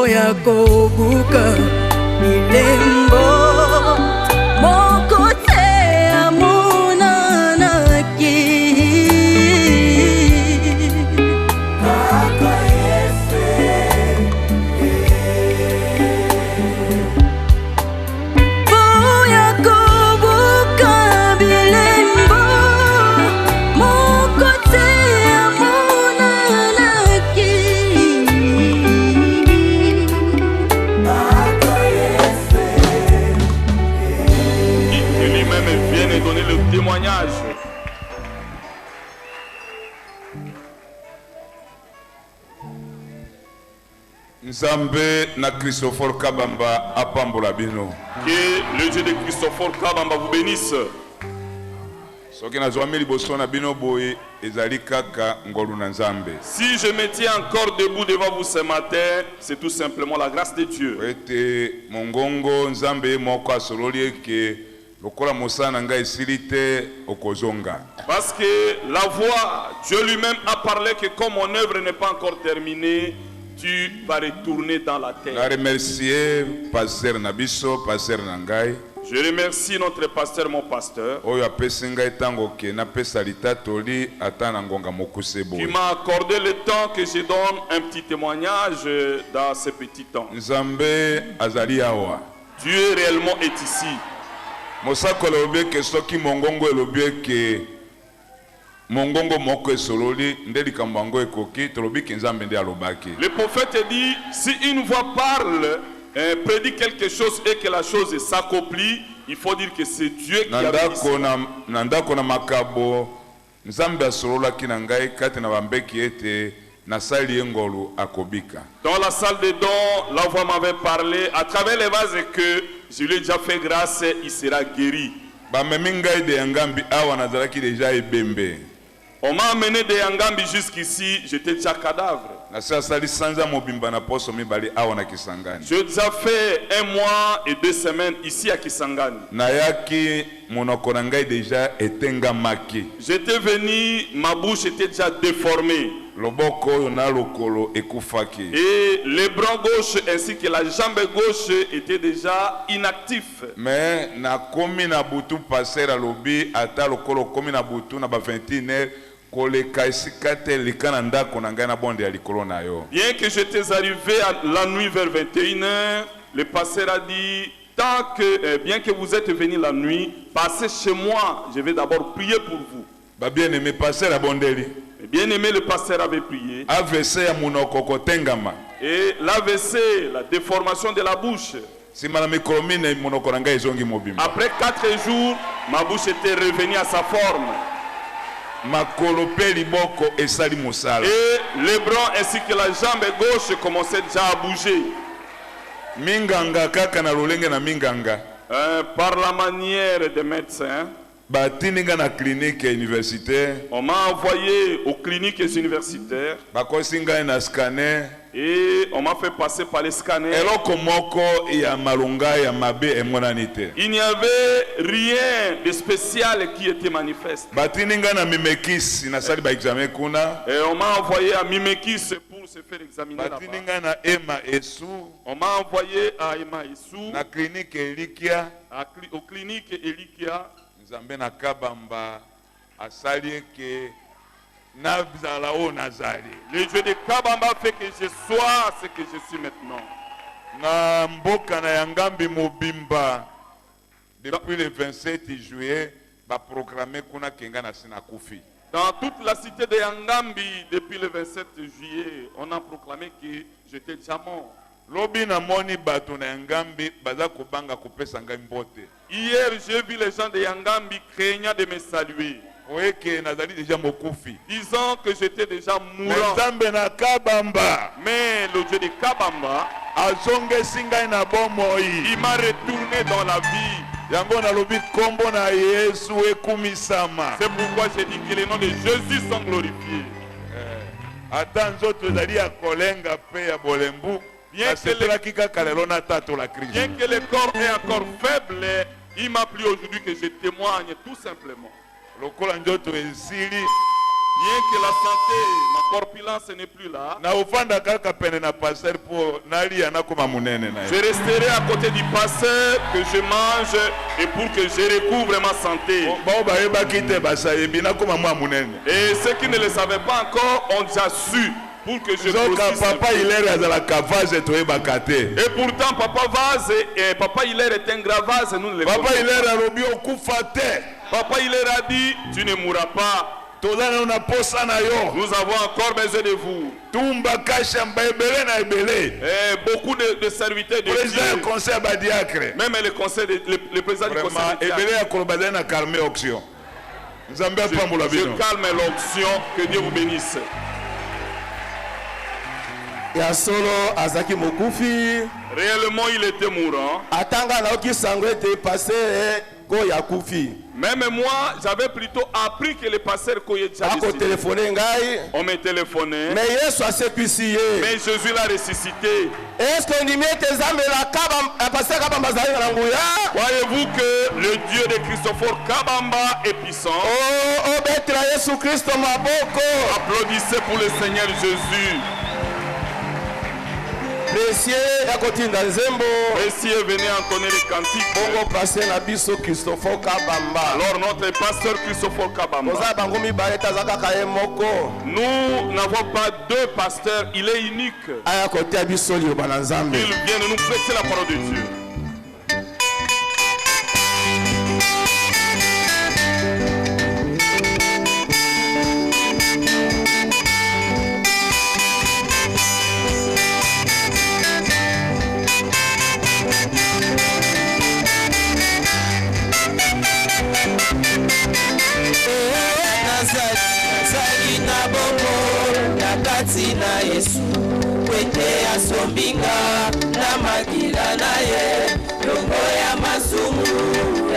ya kobuka milembo moko te amonanaki kaka Yesu ya kobuka milembo moko te amonanaki donner le témoignage. Nzambe na Christopher Kabamba apambola bino. Que le Dieu de Christopher Kabamba vous bénisse. Soki na zwami liboso na bino boye ezali kaka ngolu na Nzambe. Si je me tiens encore debout devant vous ce matin, c'est tout simplement la grâce de Dieu. Ete mongongo Nzambe moko asololi eke lokola mosana nga esilite okozonga. Parce que la voix, Dieu lui-même a parlé que comme mon œuvre n'est pas encore terminée, tu vas retourner dans la terre. Na remercier pasteur Nabiso, pasteur Nangai. Je remercie notre pasteur, mon pasteur, Oyo apesi ngai tango ke na pesa litatoli ata na ngonga mokuse boye. qui m'a accordé le temps que je donne un petit témoignage dans ce petit temps. Nzambe azali awa. Dieu réellement est ici. Mosako elobi ke soki mongongo elobi ke mongongo moko esololi nde likambo yango ekoki tolobi ke Nzambe nde alobaki. Le prophète dit, si une voix parle, prédit quelque chose et que la chose s'accomplit, il faut dire que c'est Dieu qui a dit ça. Nandako na makabo Nzambe asololaki na ngai kati na bambeki ete nasali ngolu akobika. Dans la salle de dons, la voix m'avait parlé à travers les vases que je lui ai déjà fait grâce, il sera guéri. Bamemi ngai de yangambi awa nazalaki deja ebembe. On m'a amené de Yangambi jusqu'ici, j'étais déjà cadavre. Nasi asali sanza mobimba na poso mibali awa na Kisangani. J'ai déjà fait 1 mois et 2 semaines ici à Kisangani. Nayaki monoko na ngai deja etengamaki. J'étais venu, ma bouche était déjà déformée. Loboko oyo na lokolo ekufaki. Et le bras gauche ainsi que la jambe gauche étaient déjà inactifs. Mais na komi na butu passer alobi ata lokolo komi na butu na ba 21h koleka esika te likana ndako na ngai na bonde ya likolo na yo. Bien que j'étais arrivé à la nuit vers 21h, le pasteur a dit, bien que vous êtes venu la nuit, passez chez moi, je vais d'abord prier pour vous. Ba bien aimé passer la bondeli. Bien aimé, le pasteur avait prié. AVC ya munoko kotengama. Et l'AVC, la déformation de la bouche. Après 4 jours, ma bouche était revenue à sa forme. Et les bras ainsi que la jambe gauche commençaient déjà à bouger. Par la manière des médecins, on m'a envoyé aux cliniques universitaires. Et on m'a fait passer par les scanners. Il n'y avait rien de spécial qui était manifeste. Et on m'a envoyé à Mimekis pour se faire examiner là-bas. On m'a envoyé à Emma Essou, aux cliniques Elikia. Le Dieu de Kabamba fait que je sois ce que je suis maintenant. Depuis le 27 juillet, programmé kuna kenga na sinakufi. Dans toute la cité de Yangambi, depuis le 27 juillet, on a proclamé que j'étais déjà mort. Hier, j'ai vu les gens de Yangambi craignant de me saluer. Disant que j'étais déjà mourant. Mais le Dieu de Kabamba, il m'a retourné dans la vie. C'est pourquoi j'ai dit que les noms de Jésus sont glorifiés. Bien que le corps est encore faible, il m'a plu aujourd'hui que je témoigne tout simplement. Bien que la santé, ma corpulence n'est plus là, na ufanda kaka pene na pasteur po nalia nakoma munene na je resterai à côté du pasteur que je mange et pour que je recouvre ma santé. bao bayeba kite basayebi nakoma mwa munene Et ceux qui ne le savaient pas encore ont déjà su pour que je zoka grossisse. papa Hilaire azalaka vase toyebaka te. Et pourtant, Papa Vase, et Papa Hilaire est un grand vase, nous ne le Papa connaissons Hilaire alobi okufa te. pas. Papa Hilaire a dit, tu ne mourras pas. Tozana na posa na yo. Nous avons encore besoin de vous. Tumba kashamba ebele na ebele. Et beaucoup de serviteurs de Président Dieu, du conseil badiacre. même le conseil, le président du Vraiment conseil de ebele Dieu. ya kolobazana na calmer auction. Nzambe apambola Je bino. calme l'onction, que Dieu vous bénisse. ya solo azaki mokufi Réellement, il était mourant. atanga naoki sango ete paster ko ya kufi Même moi, j'avais plutôt appris que le pasteur Koye déjà décédé. akotelefone ngai On m'a téléphoné, me yesu asekwisi ye mais Jésus l'a ressuscité. eske ondimi ete nzambelaka paster kabamba azali na nguya Croyez-vous que le Dieu de Christophe Kabamba est puissant? obetela yesu kristo maboko Applaudissez pour le Seigneur Jésus. presie ya kotinda nzembo Messie est venu entonner les cantiques. bongo paster na biso kristofo kabamba Alors notre pasteur Christophe Kabamba. koza bango mibale ete aza kaka ye moko Nous n'avons pas deux pasteurs, il est unique. aya kotia biso liloba na nzambe Il vient de nous prêcher la parole de Dieu. nazali na bongo na kati na yesu kwete asombinga na makila na ye longo ya masumu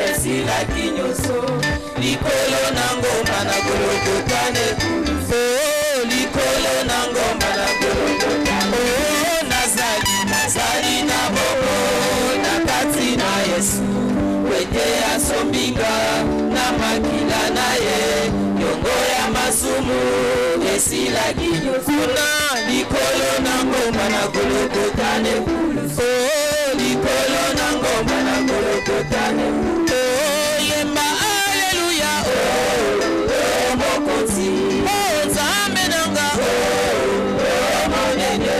esilaki nyonso likolo na ngomba na gologotane likolo na ngomba na gologotane nazali na bongo na kati na yesu kwete asombinga na makila na ye yongo ya masumu esilaki kuna likolo na ngomba na gologotane likolo na ngomba na gologotane yemba aleluya mokonzi nzambe nanga monene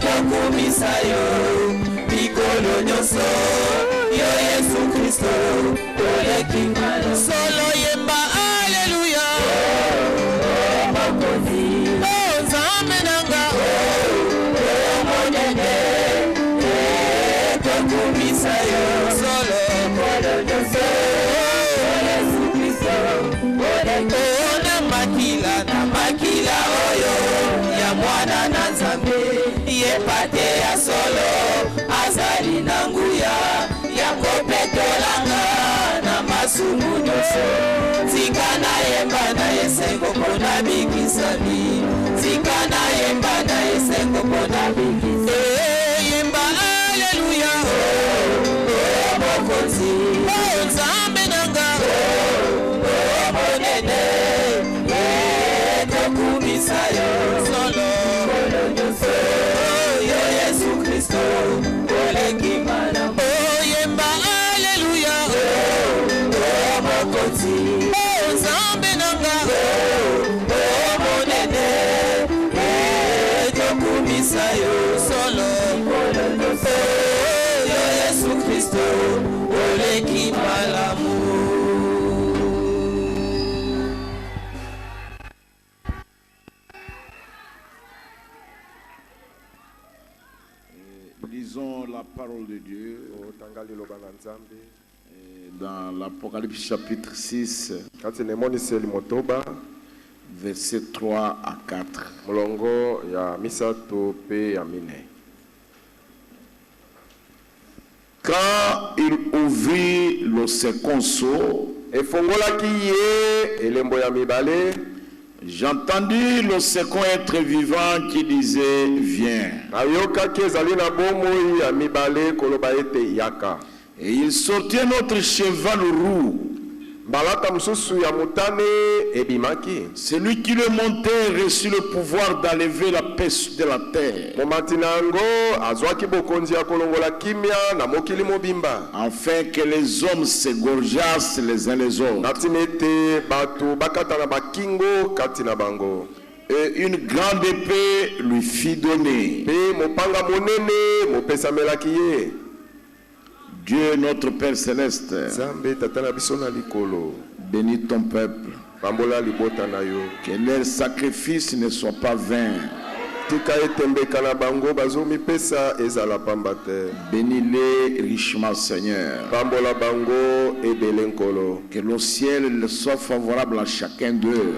tokumisa yo likolo nyonso yo yesu kristo olekingalo solo yemba aleluya mokonzi nzambe nanga monene tokumisa yo solo nyonso yesu kristo olekingalo na makila oyo ya mwana na nzambe yepate ya solo azali na nguya ya kopetolanga na masumu nyonso tika na yemba na esengo mpona bikisami tika na yemba na esengo mpona bikisami yemba aleluya mokonzi nzambe nanga monene tokumisa yo solo yo yesu kristo olekimana oyemba aleluya mokonzi nzambe nanga monene tokumisa yo solo yo yesu kristo olekimalamu. Lisons la parole de Dieu dans l'Apocalypse chapitre 6, versets 3 à 4. Mulongo ya misato pe ya mine. Quand il ouvrit le second sceau, Efongolaki ye elembo ya mibale, j'entendis le second être vivant qui disait viens. nayokaki ezali na bomoi ya mibale koloba ete yaka. Et il sortit un autre cheval roux, Mbalata mususu ya mutane ebimaki. Celui qui le montait reçut le pouvoir d'enlever la paix de la terre. Momatinango azwaki bokonzi ya kolongola kimia na mokili mobimba. Afin que les hommes s'égorgeassent les uns les autres. Natinete batu bakata na bakingo kati na bango. Et une grande épée lui fit donner. Pe mopanga monene mopesamelaki ye. Dieu notre Père céleste, Zambe tatana biso na likolo. bénis ton peuple. Pambola libota na yo. Que leur sacrifice ne soit pas vain. Tika etembeka na bango bazomi pesa ezala pamba te. Bénis-les richement, Seigneur. Pambola bango ebele nkolo. Que le ciel soit favorable à chacun d'eux.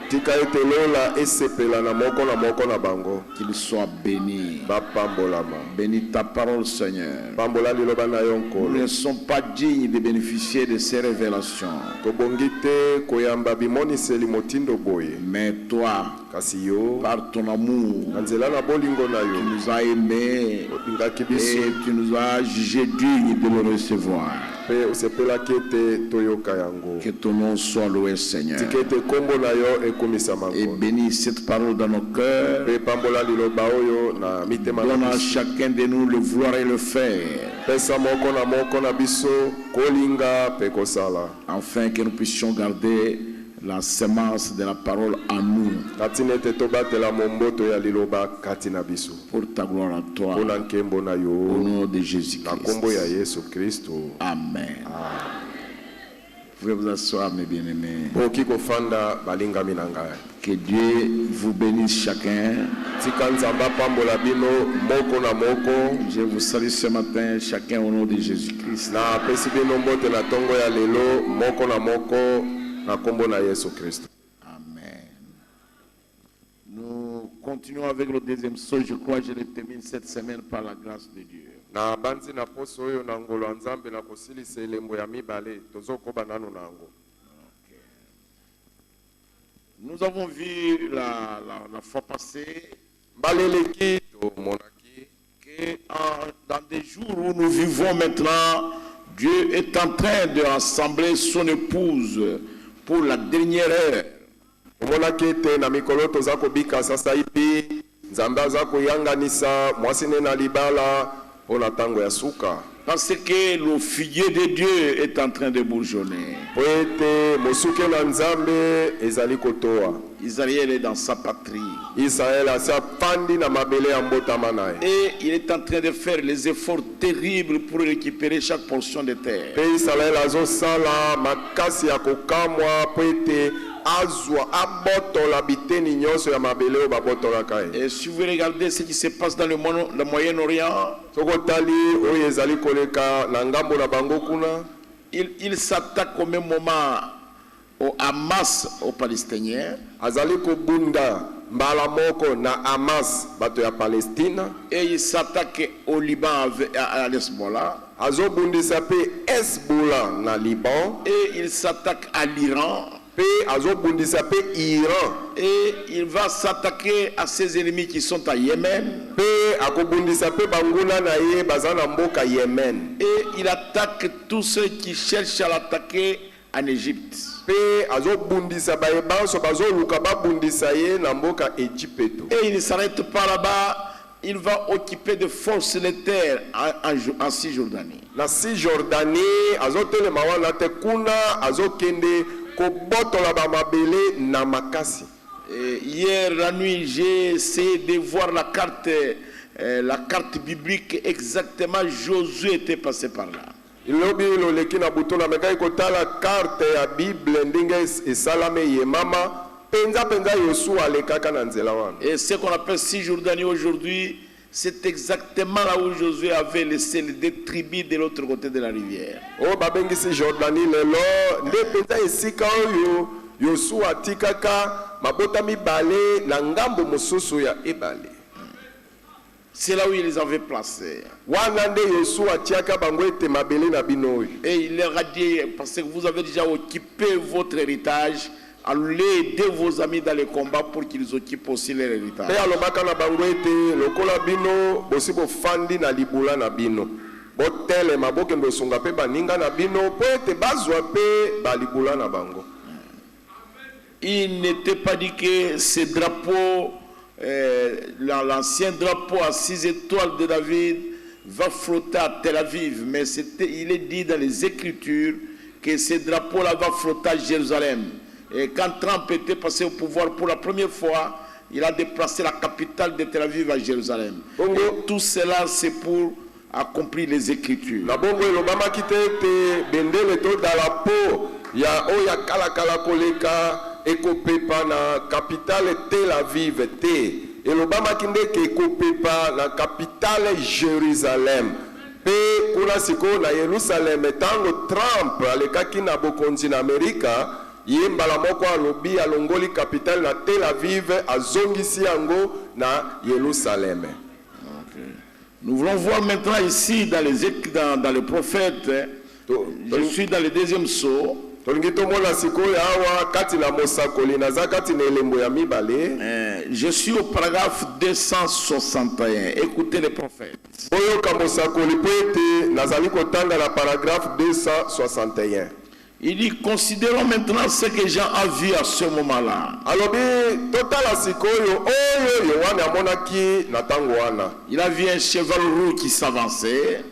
Tika etelola esepela na moko na bango. Qu'il soit béni. Ba pambolama. Bénis ta parole, Seigneur. Pambola liloba na yo Nous nkolo. ne sommes pas dignes de bénéficier de ces révélations. Tobongi te koyamba bimoniseli motindo boye. Mais toi, Kasi yo par ton amour, na nzela na bolingo na tu yo. nous as aimés Ingaki biso et tu nous as jugés dignes de le recevoir. pe osepelaki ete toyoka yango. Que ton nom soit loué, Seigneur. Tika ete kombo na yo ekomisama Et nkolo. bénis cette parole dans nos cœurs. Pe pambola liloba oyo na mitema na Donne à biso. chacun de nous le vouloir et le faire, Pesa moko na biso kolinga pe kosala. afin que nous puissions garder la semence de la parole en nous, Katina ete tobatela momboto ya liloba kati na biso. pour ta gloire à toi, Mpona nkembo na au yo nom de na Jésus-Christ. kombo ya Yesu Kristo. Amen. Vous pouvez vous asseoir, mes bien-aimés. Oki kofanda balingami na ngai. Que Dieu vous bénisse chacun. Tika nzamba pambola bino moko na moko. Je vous salue ce matin, chacun au nom de Jésus-Christ. Na pesi bino mbote na tongo ya lelo moko na moko na kombo na Yesu Kristo. Amen. Nous continuons avec le deuxième saut. Je crois que je le termine cette semaine par la grâce de Dieu. Na banzi na poso oyo na ngolo ya Nzambe na kosilisa elembo ya mibale tozokoba nanu na yango. Nous avons vu la fois passée Baleleki tomonaki que dans des jours où nous vivons maintenant, Dieu est en train de rassembler son épouse pour la dernière heure. omonaki ete na mikolo toza kobika sasa hivi Nzambe aza koyanganisa mwasi ne na libala mpo na ntango ya suka. Parce que le figuier de Dieu est en train de bourgeonner. Po ete mosuke na Nzambe ezali kotoa. Israël est dans sa patrie. Israel asi afandi na mabele ya mbotama na ye. Et il est en train de faire les efforts terribles pour récupérer chaque portion de terre. Pe Israel azosala makasi ya kokamwa po ete azwa abotola biteni nyonso ya mabele oyo babotolaka ye. Et si vous regardez ce qui se passe dans le Moyen-Orient, Sokotali oyo ezali koleka na ngambo na bango kuna, il s'attaque au même moment au Hamas, aux Palestiniens, azali kobunda mbala moko na Hamas bato ya Palestina, et il s'attaque au Liban à l'Hezbollah, azobundisa pe Hezbollah na Liban, et il s'attaque à l'Iran, pe azobundisa pe Iran, et il va s'attaquer à ses ennemis qui sont à Yémen, pe akobundisa pe banguna na ye baza na mboka Yemen, et il attaque tous ceux qui cherchent à l'attaquer en Égypte. pe azobundisa bayebanso bazoluka babundisa ye na mboka Égypte. Et il ne s'arrête pas là-bas, il va occuper de force les terres en Cisjordanie. Na Cisjordanie azotelema wana te kuna azokende kobotola bamabele na makasi. Et hier la nuit, j'ai essayé de voir la carte biblique exactement. Josué était passé par là. Ilobi loleki na butu na mekai kotala carte ya Bible ndenge esalame ye mama penza Yosua alekaka na nzela wana. Et ce qu'on appelle Cisjordanie aujourd'hui, c'est exactement là où Josué avait laissé les deux tribus de l'autre côté de la rivière. O babengi Cisjordanie lelo nde penza esika oyo Yosua tikaka mabota mibale na ngambo mosusu ya ebale. C'est là où il les avait placés. Wana nde Yosua tiaka bango ete mabele na bino oyo. Et il leur a dit, parce que vous avez déjà occupé votre héritage, allez aider vos amis dans les combats pour qu'ils occupent aussi leur héritage. Pe alobaka na bango ete lokola bino bosi bofandi na libula na bino. botelema bokende osunga mpe baninga na bino po ete bazwa mpe balibula na bango. Il n'était pas dit que ces drapeaux, l'ancien drapeau à 6 étoiles de David va flotter à Tel Aviv, mais il est dit dans les Écritures que ce drapeau-là va flotter à Jérusalem. Et quand Trump était passé au pouvoir pour la première fois, il a déplacé la capitale de Tel Aviv à Jérusalem. Et tout cela, c'est pour accomplir les Écritures. Na bongo elobama kitete bendele to dalapo ya oya kala kala koleka ekopepa na capitale Tel Aviv te. Elobama kindeke ekopepa na capitale Jérusalem. Pe kuna siko na Yerusalem tango Trump alekaki na bokonzi na Amerika yembala moko alobi alongoli capitale na Tel Aviv azongisi yango na Yerusalem. Nous voulons voir maintenant ici dans les prophètes. Je suis dans le deuxième sceau. Je suis au paragraphe 261. Écoutez les prophètes. Il dit, considérons maintenant ce que Jean a vu à ce moment-là. Il a vu un cheval roux qui s'avançait.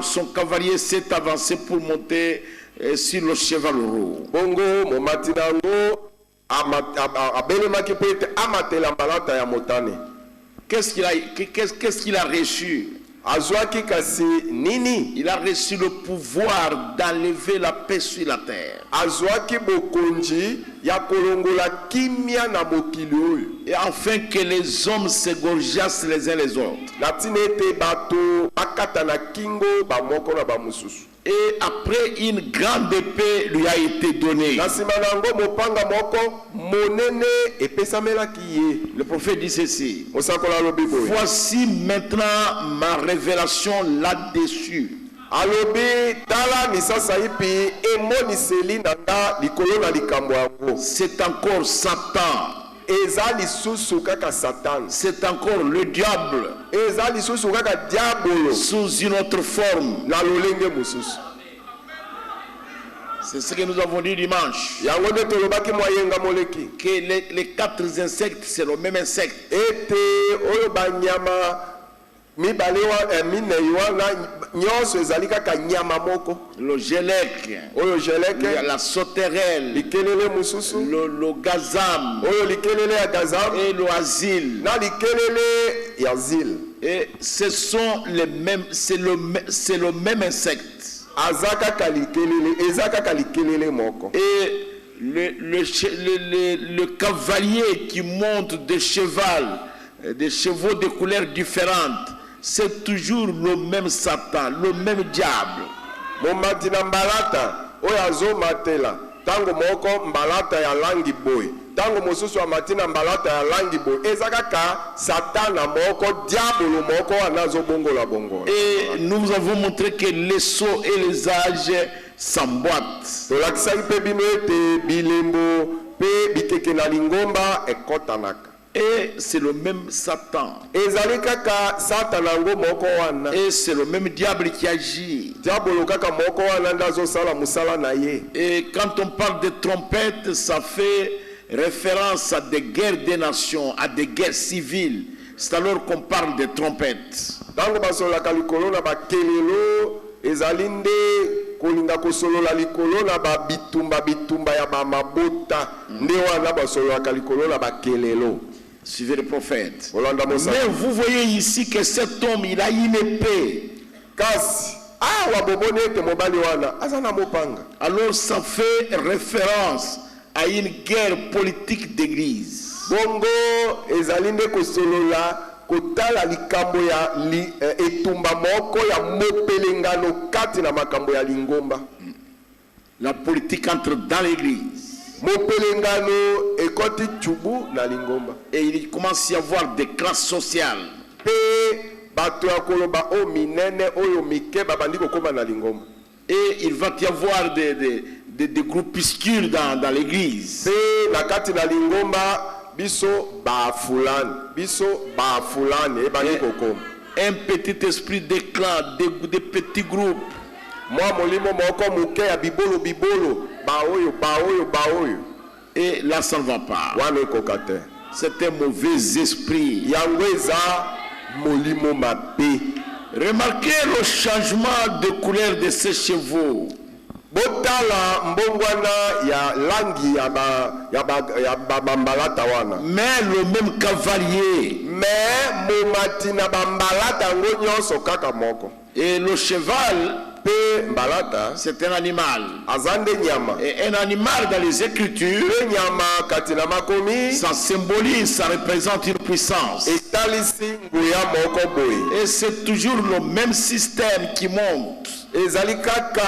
Son cavalier s'est avancé pour monter sur le cheval roux. Qu'est-ce qu'il a reçu? Il a reçu le pouvoir d'enlever la paix sur la terre. Et afin que les hommes s'égorgeassent les uns les autres. Et après, une grande épée lui a été donnée. Le prophète dit ceci. Voici maintenant ma révélation là-dessus. C'est encore Satan. C'est encore le diable sous une autre forme. C'est ce que nous avons dit dimanche. Que les 4 insectes, c'est le même insecte. Le gélec, la sauterelle, le gazam et le asile. Et ce sont les mêmes, c'est le même insecte. Et le cavalier qui monte des chevaux de couleurs différentes, c'est toujours le même Satan, le même diable. Tango moko mbalata ya langi boy. Tango mosusu wa matina mbalata ya langi boy. Ezakaka satana moko, diabolo moko anazo bongo la bongo. Et nous avons montré que les sceaux et les âges s'emboîtent. Tolakisa ipe bino ete bilembo pe bikeke na lingomba ekotanaka. Et c'est le même Satan. Et c'est le même diable qui agit. Et quand on parle de trompettes, ça fait référence à des guerres des nations, à des guerres civiles. C'est alors qu'on parle de trompettes. kolinga kosolola likolo na ba bitumba ya ba mabota nde wana basolola likolo na ba kelelo. Suivez le prophète. Mais vous voyez ici que cet homme, il a une épée. Alors ça fait référence à une guerre politique d'église. Bongo ezalinde kosolola kotala likambo ya etumba moko ya mopelengano kati na makambo ya lingomba. La politique entre dans l'église. Mopelengano ekoti chubu na lingomba. Et il commence à y avoir des classes sociales. Pe bato ya koloba o minene oyo mike babandi kokoma na lingomba. Et il va y avoir des groupuscules dans l'église. Pe na kati na lingomba biso ba fulani biso ba fulani ebani kokoma un petit esprit de clan, de petits groupes. Moi molimo moko muke ya bibolo ba oyo Et là ça ne va pas. wana ekokate C'est un mauvais esprit. yango eza molimo mabe. Remarquez le changement de couleur de ces chevaux. Botala mbongwana ya langi ya bambalata wana. Mais le même cavalier. Mais momati na bambalata ngo nyonso kaka moko. Et le cheval, pe mbalata, c'est un animal. Azande nyama. Et un animal dans les Écritures, pe nyama katina makomi, ça symbolise, ça représente une puissance. Etalisi nguya moko boy. Et c'est toujours le même système qui monte. Ezali kaka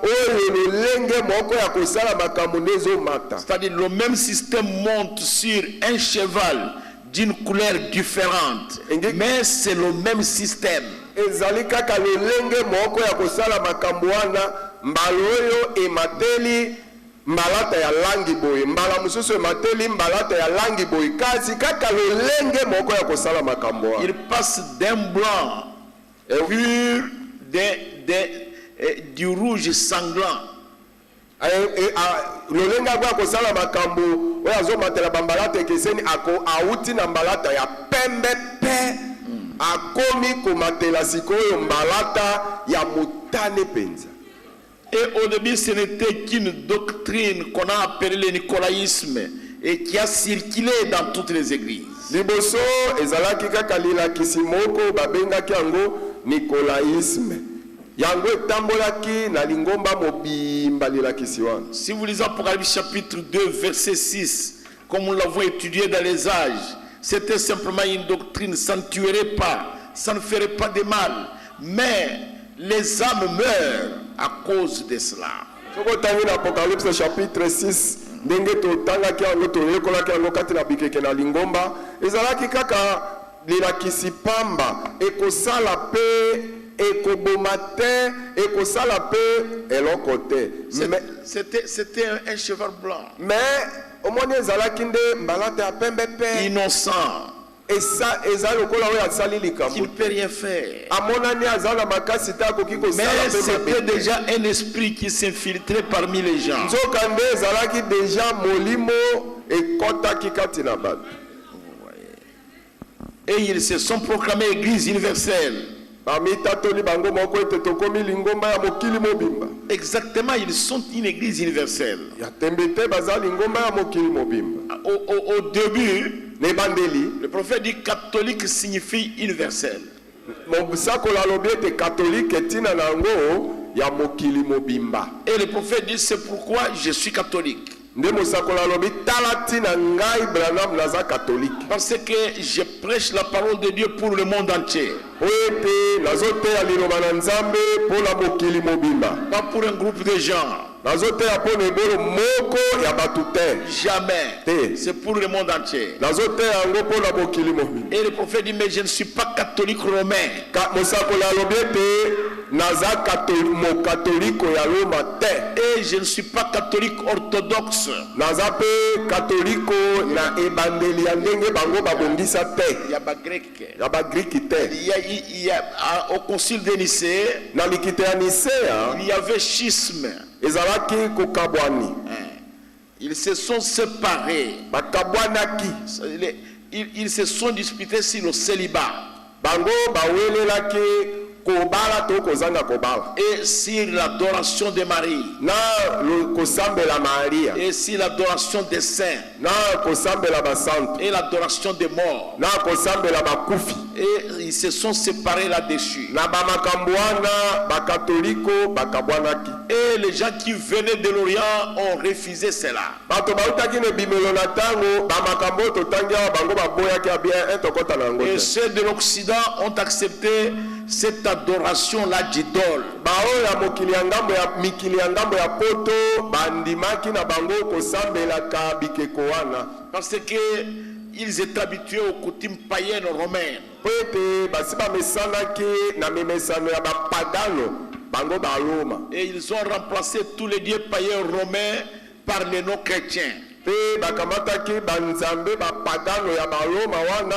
oyo lenge moko ya kosala makambo nezo mata. C'est-à-dire le même système monte sur un cheval d'une couleur différente. Mais c'est le même système. Ezali kaka lenge moko ya kosala makambo wana mbala oyo emateli mbalata ya langi boye, mbala mususu emateli mbalata ya langi boye, kasi kaka lenge moko ya kosala makambo wana. Il passe d'un blanc pur du rouge sanglant. Lolenga kwa kosala makambo oyo azomatela bambalata ekeseni auti na mbalata ya pembe pe akomi komatela sikoyo mbalata ya motane penza. Et au début ce n'était qu'une doctrine qu'on a appelée le nicolaïsme et qui a circulé dans toutes les églises. Liboso ezalaki kaka lilakisi moko babengaki yango nicolaïsme. Yango etambolaki na lingomba mobimba lilakisi wana. Si vous lisez Apocalypse chapitre 2 verset 6, comme nous l'avons étudié dans les âges, c'était simplement une doctrine, ça ne tuerait pas, ça ne ferait pas de mal, mais les âmes meurent à cause de cela. Soko tangi na Apocalypse chapitre 6, ndenge totangaki yango toyekolaki yango kati na bikeke na lingomba, ezalaki kaka lilakisi pamba ekosala pe ekobomate ekosala pe elokote. C'était un cheval blanc. Mais omoni ezalaki nde mbalata ya pembe pe innocent. Il ne peut rien faire. Mais c'était déjà un esprit qui s'infiltrait parmi les gens. Et ils se sont proclamés Église universelle. Exactement, ils sont une église universelle. Au début, le prophète dit catholique signifie universel. Et le prophète dit c'est pourquoi je suis catholique. Parce que je prêche la parole de Dieu pour le monde entier. Pas pour un groupe de gens. Jamais. C'est pour le monde entier. Et le prophète dit mais je ne suis pas catholique romain. Et je ne suis pas catholique orthodoxe. Il y a au concile de Nicée, il y avait schisme. Ils se sont séparés. Ils se sont disputés sur le célibat. Et sur l'adoration de Marie. Et sur l'adoration des saints. Et l'adoration des morts. Et ils se sont séparés là-dessus. Et les gens qui venaient de l'Orient ont refusé cela. Et ceux de l'Occident ont accepté cette adoration-là d'idole. Parce qu'ils étaient habitués aux coutumes païennes romaines. Et ils ont remplacé tous les dieux païens romains par les noms chrétiens. pe bakamataki banzambe bapagano ya baloma wana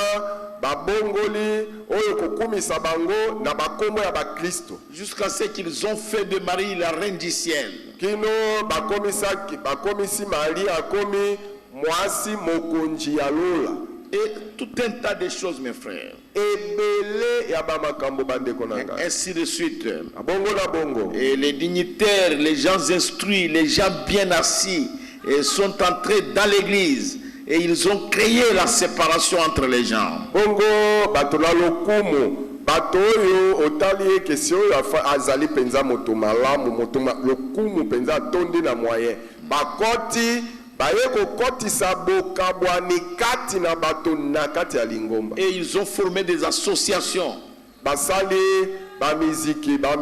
babongoli oyo kokumisa bango na bakombo ya bakristo jusqu'à ce qu'ils ont fait de Marie la reine du ciel. kino bakomisi Marie akomi mwasi mokonzi ya lola. Et tout un tas de choses, mes frères. Ebele ya ba makambo bandeko nanga. Ainsi de suite. Bongo na bongo. Et les dignitaires, les gens instruits, les gens bien assis sont entrés dans l'église et ils ont créé la séparation entre les gens. Bongo batona lokumu batoyo otali kesio ya azali penza moto malamu moto lokumu penza tondi na moyen bakoti baye kokotisa bokabwani kati na bato na kati ya lingomba. Et ils ont formé des associations. Basali ba miziki ba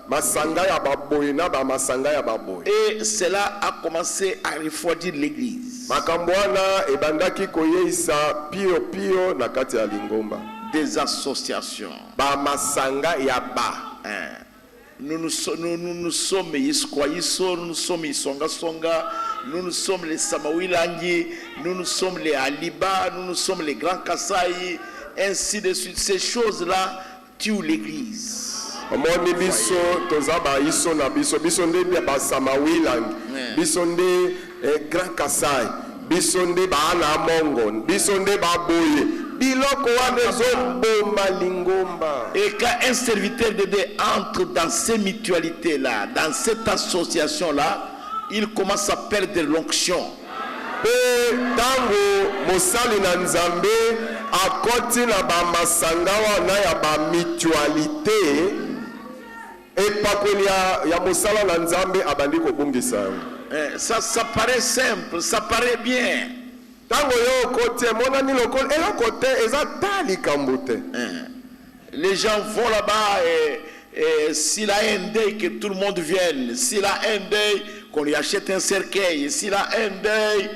masanga ya baboye na ba masanga ya baboye. Et cela a commencé à refroidir l'église. Makambwana ebandaki koyeisa pio pio na kati ya lingomba. Des associations. Ba masanga ya ba. Nous sommes Yiskwayiso, nous sommes Isonga Songa, nous sommes les Samawilangi, nous sommes les Aliba, nous sommes les Grands Kasaï, ainsi de suite. Ces choses-là tuent l'église. Omoni biso tozaba iso na biso bisonde ba Samawilangi, bisonde Grand Kasai, bisonde ba ana mongo, bisonde ba boye. Et quand un serviteur de Dieu entre dans ces mutualités-là, dans cette association-là, il commence à perdre l'onction. Ça paraît simple, ça paraît bien. Les gens vont là-bas et s'il a un deuil, que tout le monde vienne. S'il a un deuil, qu'on lui achète un cercueil. S'il a un deuil,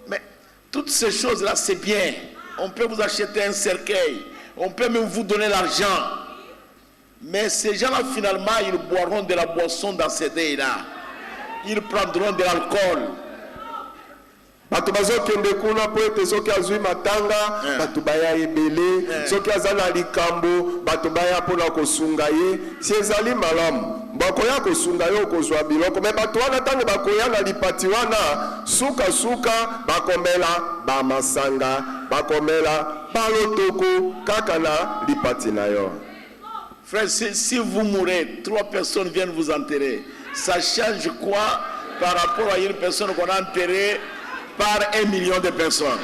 mais toutes ces choses-là, c'est bien. On peut vous acheter un cercueil. On peut même vous donner l'argent. Mais ces gens-là, finalement, ils boiront de la boisson dans ces deuils-là. Ils prendront de l'alcool. Bato bazokende kuna po ete soki azwi matanga bato baya ebele soki azana likambo bato baya pona kosunga ye si ezali malamu bakoya kosunga yo kozwa biloko me bato wana tango bakoya na lipati wana suka suka bakomela ba masanga bakomela balotoko kaka na lipati na yo. Frère, si vous mourrez, 3 personnes viennent vous enterrer, ça change quoi par rapport à une personne qu'on a enterrée par 1 million de personnes?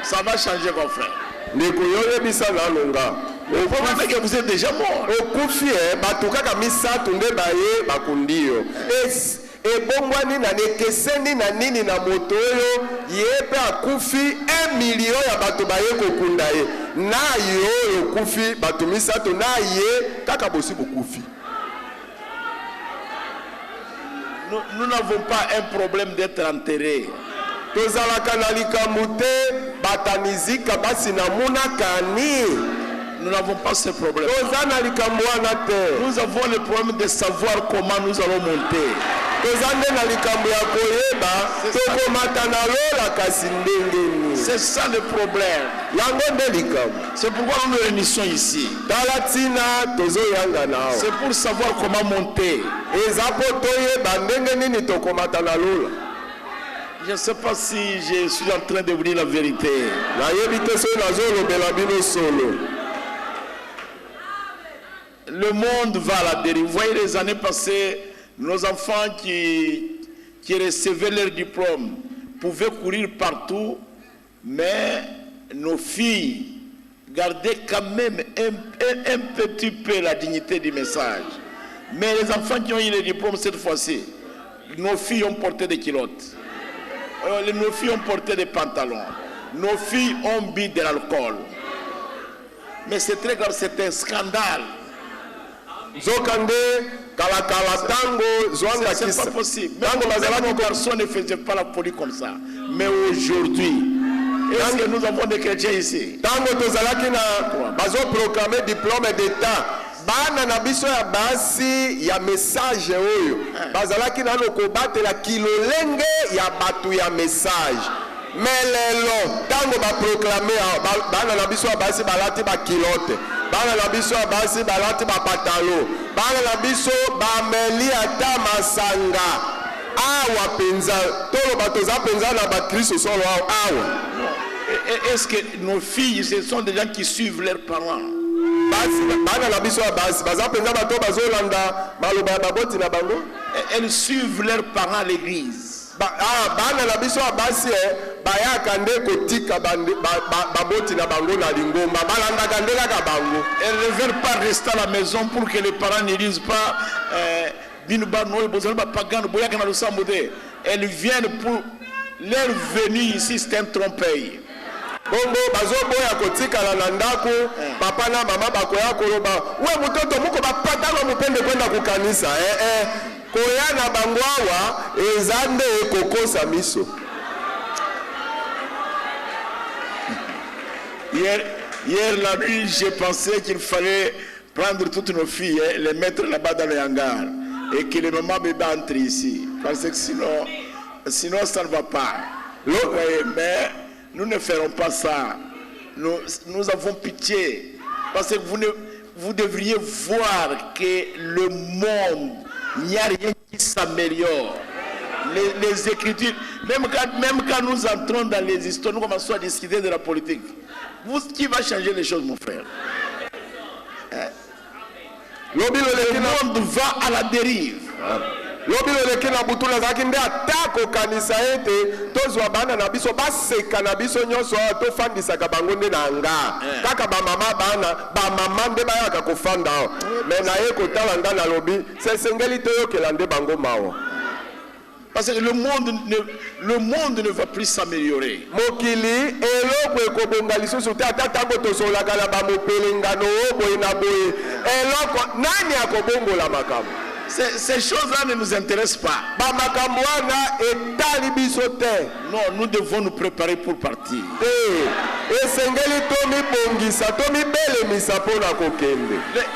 Ça va changer, mon frère. Vous voyez que vous êtes déjà mort. Ebongwani na nekeseni na nini na moto oyo yepe akufi 1 million ya bato baye kokunda ye na yo okufi bato misato na ye kaka bosi bokufi. Nous n'avons pas un problème d'être enterré. Tozalaka na likambo te batanizika basi na munakani. Nous n'avons pas ce problème. Nous avons le problème de savoir comment nous allons monter. C'est ça le problème. C'est pourquoi nous nous réunissons ici. C'est pour savoir comment monter. Je ne sais pas si je suis en train de vous dire la vérité. Le monde va à la dérive. Vous voyez, les années passées, nos enfants qui recevaient leur diplôme pouvaient courir partout, mais nos filles gardaient quand même un petit peu la dignité du message. Mais les enfants qui ont eu le diplôme cette fois-ci, nos filles ont porté des culottes. Nos filles ont porté des pantalons. Nos filles ont bu de l'alcool. Mais c'est très grave, c'est un scandale. C'est pas possible. Même nos garçons ne faisaient pas la folie comme ça. Mais aujourd'hui, est-ce que nous avons des chrétiens ici? bana na biso ya basi ya message oyo bazalaki nano kobatela kilolenge ya batu ya message melelo tango baproklame bana na biso ya basi balati bakilote bana na biso ya basi balati bapatalo bana na biso bameli ata masanga awa penza toloba toza penza na bakristo solo awa. Est-ce que nos filles, ce sont des gens qui suivent leurs parents? Elles suivent leurs parents à l'église. Elles ne veulent pas rester à la maison pour que les parents ne disent pas elles viennent pour leur venue ici, c'est un trompeil. Bongo bazoboya kotikala na ndako papa na mama bakoya koloba we mutoto muko bapatalo mupende kwenda kukanisa koya na bango awa ezande kokosa miso. Hier la nuit, j'ai pensé qu'il fallait prendre toutes nos filles, les mettre là-bas dans les hangars et que les mamans bébés entrent ici, parce que sinon ça ne va pas. Mais nous ne ferons pas ça. Nous avons pitié. Parce que vous devriez voir que le monde, il n'y a rien qui s'améliore. Les Écritures, même quand nous entrons dans les histoires, nous commençons à discuter de la politique. Qui va changer les choses, mon frère? Le monde va à la dérive. Lobilo leki na butula zaki nde atako kanisa ete tozwa bana na biso baseka na biso nyonso to fandisa ka bango nde na nga kaka ba mama bana ba mama nde bayaka ko fanda me na ye ko talanga na lobi se sengeli to yokela nde bango mawo. Parce que le monde ne va plus s'améliorer. Mokili eloko ekobonga lisusu te ata tango tosolaka na ba mopelengano oboye na boye eloko nani akobongola makambo. Ces choses-là ne nous intéressent pas. Non, nous devons nous préparer pour partir.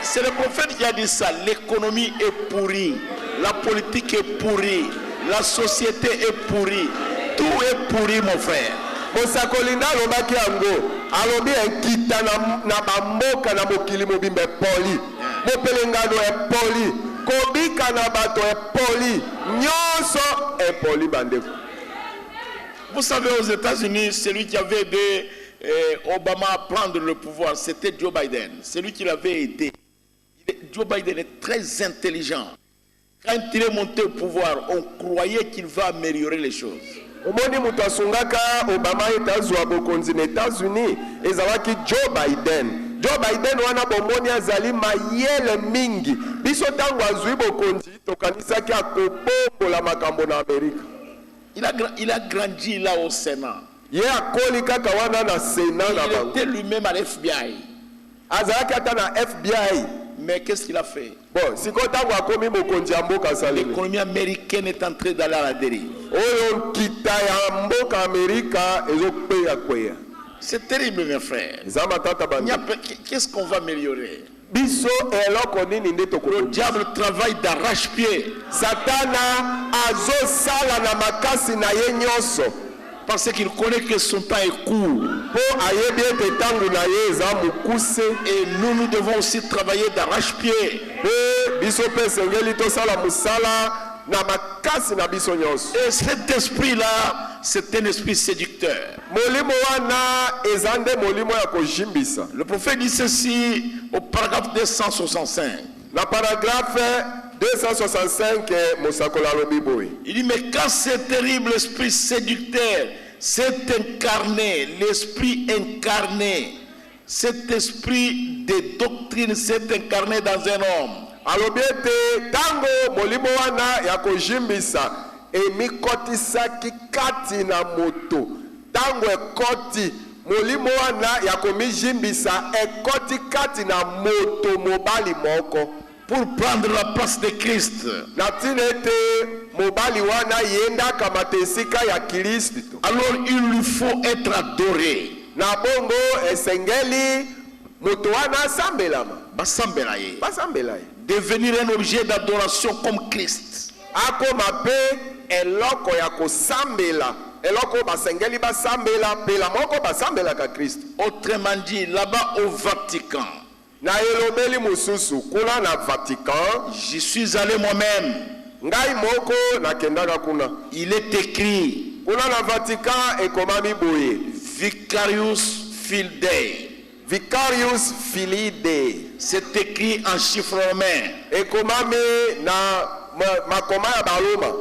C'est le prophète qui a dit ça. L'économie est pourrie, la politique est pourrie, la société est pourrie. Tout est pourri, mon frère. Mosakolinda lobaki yango alobi ekita na bamboka na mokili mobimbe poli mopelengano e poli kobika na bato e poli nyonso e poli bandeko. Vous savez, aux États-Unis, celui qui avait aidé Obama à prendre le pouvoir, c'était Joe Biden. Celui qui l'avait aidé. Joe Biden est très intelligent. Quand il est monté au pouvoir, on croyait qu'il va améliorer les choses. Omoni mutu asungaka Obama etazwa bokonzi na États-Unis ezalaki Joe Biden. Joe Biden wana bomoni azali mayele mingi. Biso tango azwi bokonzi tokanisaki akobombola makambo na Amerika. Il a grandi là au Sénat. Ye akoli kaka wana na Sénat na bango. Il était lui-même à l'FBI. Azalaki ata na FBI. Mais qu'est-ce qu'il a fait? Bon, si tango akomi bokonzi ya mboka salimi. L'économie américaine est en train d'aller à la dérive. Oyo kita ya mboka Amerika ezopeya kweya. C'est terrible, mes frères. Qu'est-ce qu'on va améliorer? Le diable travaille d'arrache-pied. Satana azosala na makasi na ye nyonso. Parce qu'il connaît que son temps est court. Et nous devons aussi travailler d'arrache-pied. Et cet esprit-là, c'est un esprit séducteur. Le prophète dit ceci au paragraphe 265. La paragraphe 265, il dit, mais quand ce terrible esprit séducteur s'est incarné, l'esprit incarné, cet esprit de doctrine s'est incarné dans un homme. Alobiete tango molimo wana ya kojimbisa emikotisaki kati na moto tango ekoti molimo wana ya komijimbisa ekoti kati na moto mobali moko pour prendre la place de Christ. Natinete mobali wana yenda kamatesika ya Kristo. Alors il lui faut être adoré. Na bongo esengeli moto wana sambelama. basambela ye. basambela ye. Devenir un objet d'adoration comme Christ. Akoma pe eloko ya kosambela, eloko basengeli basambela pe la moko basambela ka Christ. Autrement dit, là-bas au Vatican, Na elobeli mususu kuna na Vatican, j'y suis allé moi-même. ngai moko na kendaka kuna. Il est écrit Kuna na Vatican ekomami boye, Vicarius Fildei. Vicarius Filii. C'est écrit en chiffre romain. Ekomami na makoma ya Baroma.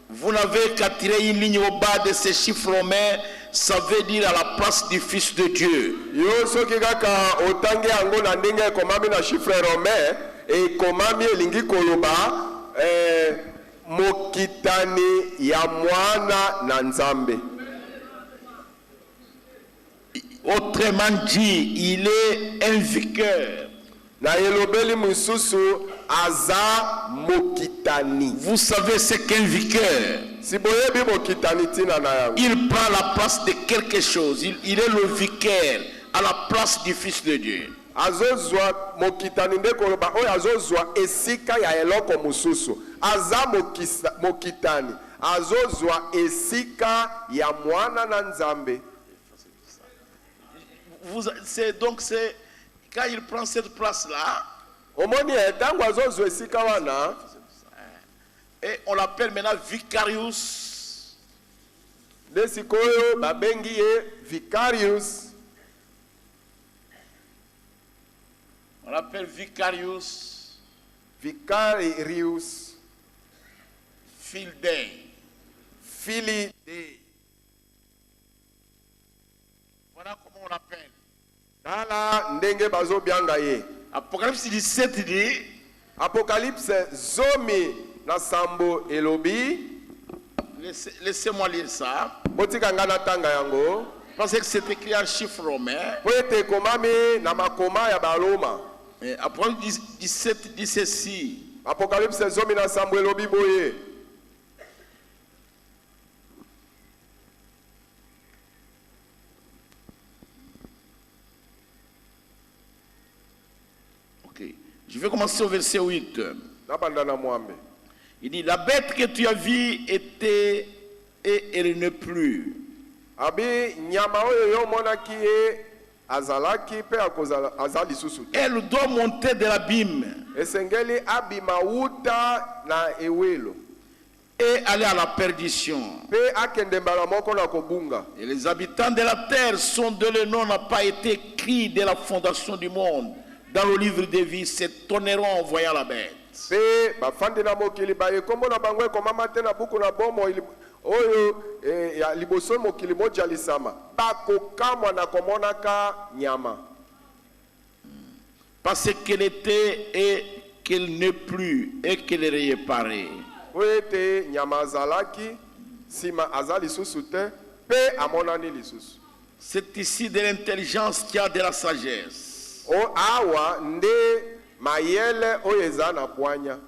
Vous n'avez qu'à tirer une ligne au bas de ces chiffres romains, ça veut dire à la place du Fils de Dieu. Yo soki kaka otangi yango na ndenge ekomami na chiffre romain, ekomami elingi koloba mokitani ya mwana na Nzambe. Autrement dit, il est un vicaire. Na elobeli mususu aza mokitani. Vous savez ce qu'un vicaire? Si boyebi mokitani tina na yango. Il prend la place de quelque chose. Il est le vicaire à la place du Fils de Dieu. Azozwa mokitani nde koloba oyo azozwa esika ya eloko mususu. Aza mokitani. Azozwa esika ya mwana na Nzambe. Donc c'est quand il prend cette place-là, Omoni etango azozwa esika wana. Et on l'appelle maintenant Vicarius. Desikoyo babengi ye Vicarius. On l'appelle Vicarius Vicarius Fildei. Filii. Voilà comment on l'appelle. Tala ndenge bazobianga ye. Apocalypse 17 dit, Apocalypse zomi na sambo elobi. laissez-moi lire ça, Botika nga natanga yango. parce que c'est écrit en chiffre romain. Po ete ekomami na makoma ya Baroma. Apocalypse 17 dit ceci. Apocalypse zomi na sambo elobi boye. Ok. Je vais commencer au verset 8. Nabanda na mwambe. Il dit, la bête que tu as vue était et elle n'est plus. Abi nyama oyo yo monaki ye azalaki pe akozala azali susu. Elle doit monter de l'abîme Esengeli abima uta na ewelo. et aller à la perdition. Pe akende mbala moko na kobunga. Et les habitants de la terre sont de leur nom n'a pas été écrit dès la fondation du monde. Dans le livre de vie, s'étonneront en voyant la bête. Pe bafandi na mokili baye kombo na bango ekomama te na buku na bomo oyo ya liboso mokili moja lisama. Bakokamwa na komonaka nyama. Parce qu'elle était et qu'elle n'est plus et qu'elle est réparée. Oete nyama azalaki sima azali susu te pe amonani lisusu. C'est ici de l'intelligence qu'il y a de la sagesse. O awa nde mayele oyo eza na pwanya.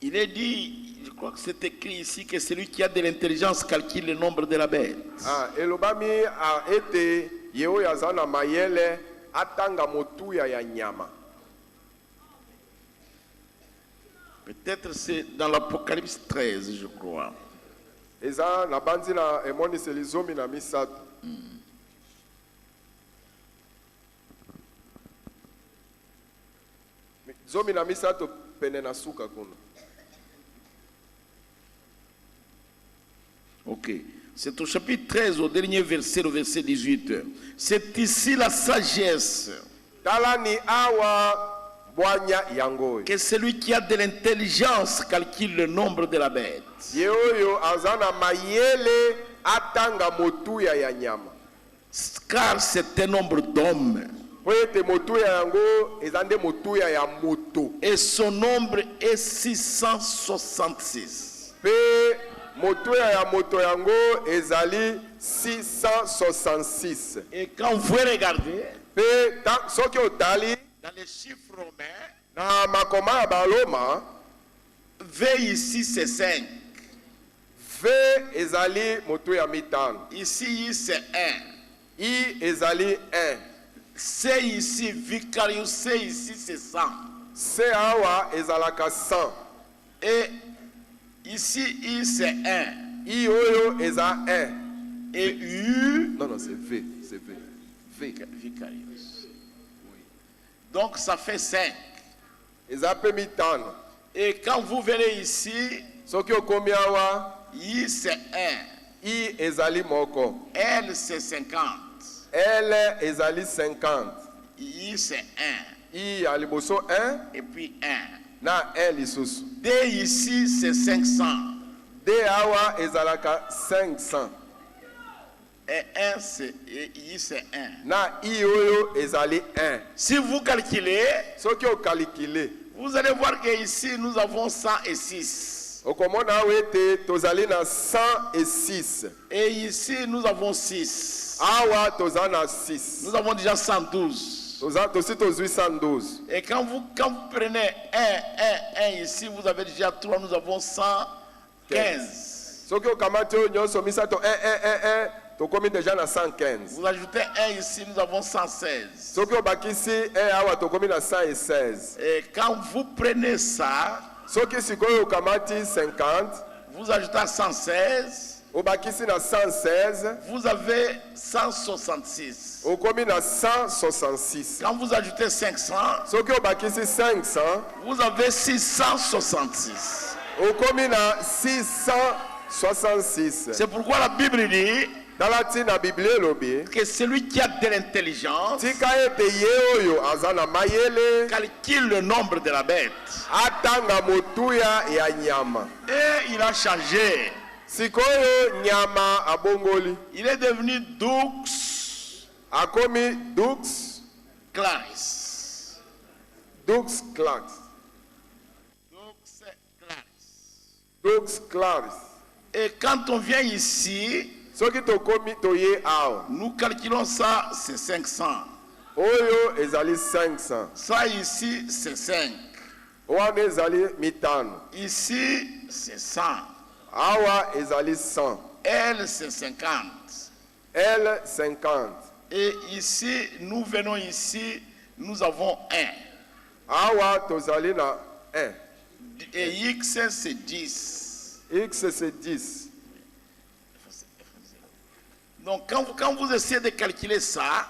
Il est dit, je crois que c'est écrit ici, que celui qui a de l'intelligence calcule le nombre de la bête. Ah, elobami a ete ye oyo aza na mayele atanga motuya ya nyama. Peut-être c'est dans l'Apocalypse 13, je crois. Eza na banzi na emoniseli zomi na misato. Zomi na misato pene na suka kuna. Ok. C'est au chapitre 13, au dernier verset, le verset 18. C'est ici la sagesse. Talani awa bwanya yango. Que celui qui a de l'intelligence calcule le nombre de la bête. Ye oyo azana mayele atanga motuya ya nyama. Car c'est un nombre d'hommes. Po ete motuya yango ezande motuya ya moto. Et son nombre est 666. Pe motuya ya moto yango ezali 666. Et quand vous regardez, Pe soki otali dans les chiffres romains, na makoma ya Baroma, V ici c'est 5. V ezali motuya mitano. Ici c'est 1. I ezali 1. C'est ici, vicarius, c'est ici, c'est 100. C awa ezalaka 100. Et ici, I, c'est 1. I oyo eza 1. Et U, Non, non, c'est V. C'est V. V. vicarius. Donc, ça fait 5. Eza pe mitano. Et quand vous venez ici, Soki okomi awa, I, c'est 1. I ezali moko. L, c'est 50. L ezali 50. I, c'est 1. I ya liboso 1 Et puis 1. na 1 lisusu. D ici, c'est 500. D awa ezalaka 500. Et 1, c'est, et I, c'est 1. Na I oyo ezali 1. Si vous calculez, Soki okalikile, vous allez voir qu'ici, nous avons 106. okomona awa ete tozali na 106. Et ici, nous avons 6. Awa toza na 6. Nous avons déjà 112. Tosi tozwi 112. Et quand vous prenez 1 ici, vous avez déjà 3, nous avons 115. Soki okamati oyo nyonso misato 1 tokomi deja na 115. Vous ajoutez 1 ici, nous avons 116. Soki obakisi 1 awa tokomi na 116. Et quand vous prenez ça, Soki sikoyo okamati 50, vous ajoutez 116, obakisi na 116, vous avez 166. okomi na 166. Quand vous ajoutez 500, Soki obakisi 500, vous avez 666. okomi na 666. C'est pourquoi la Bible dit Tala ntina Biblia elobi, que celui qui a de l'intelligence tika ete ye oyo aza na mayele calcule le nombre de la bête. atanga motuya ya nyama. Et il a changé. Sikoyo nyama abongoli. Il est devenu Dux Akomi Dux Claris. Dux Claris. Dux Claris. Dux Claris. Et quand on vient ici, Soki tokomi toye awa. nous calculons ça, c'est 500. Oyo ezali 500. Ça ici, c'est 5. Wana ezali mitano. Ici, c'est 100. Awa ezali 100. Elle, c'est 50. L 50. Et ici, nous venons ici, nous avons 1. Awa tozali na 1. Et X, c'est 10. X c'est 10. Donc, quand vous essayez de calculer ça,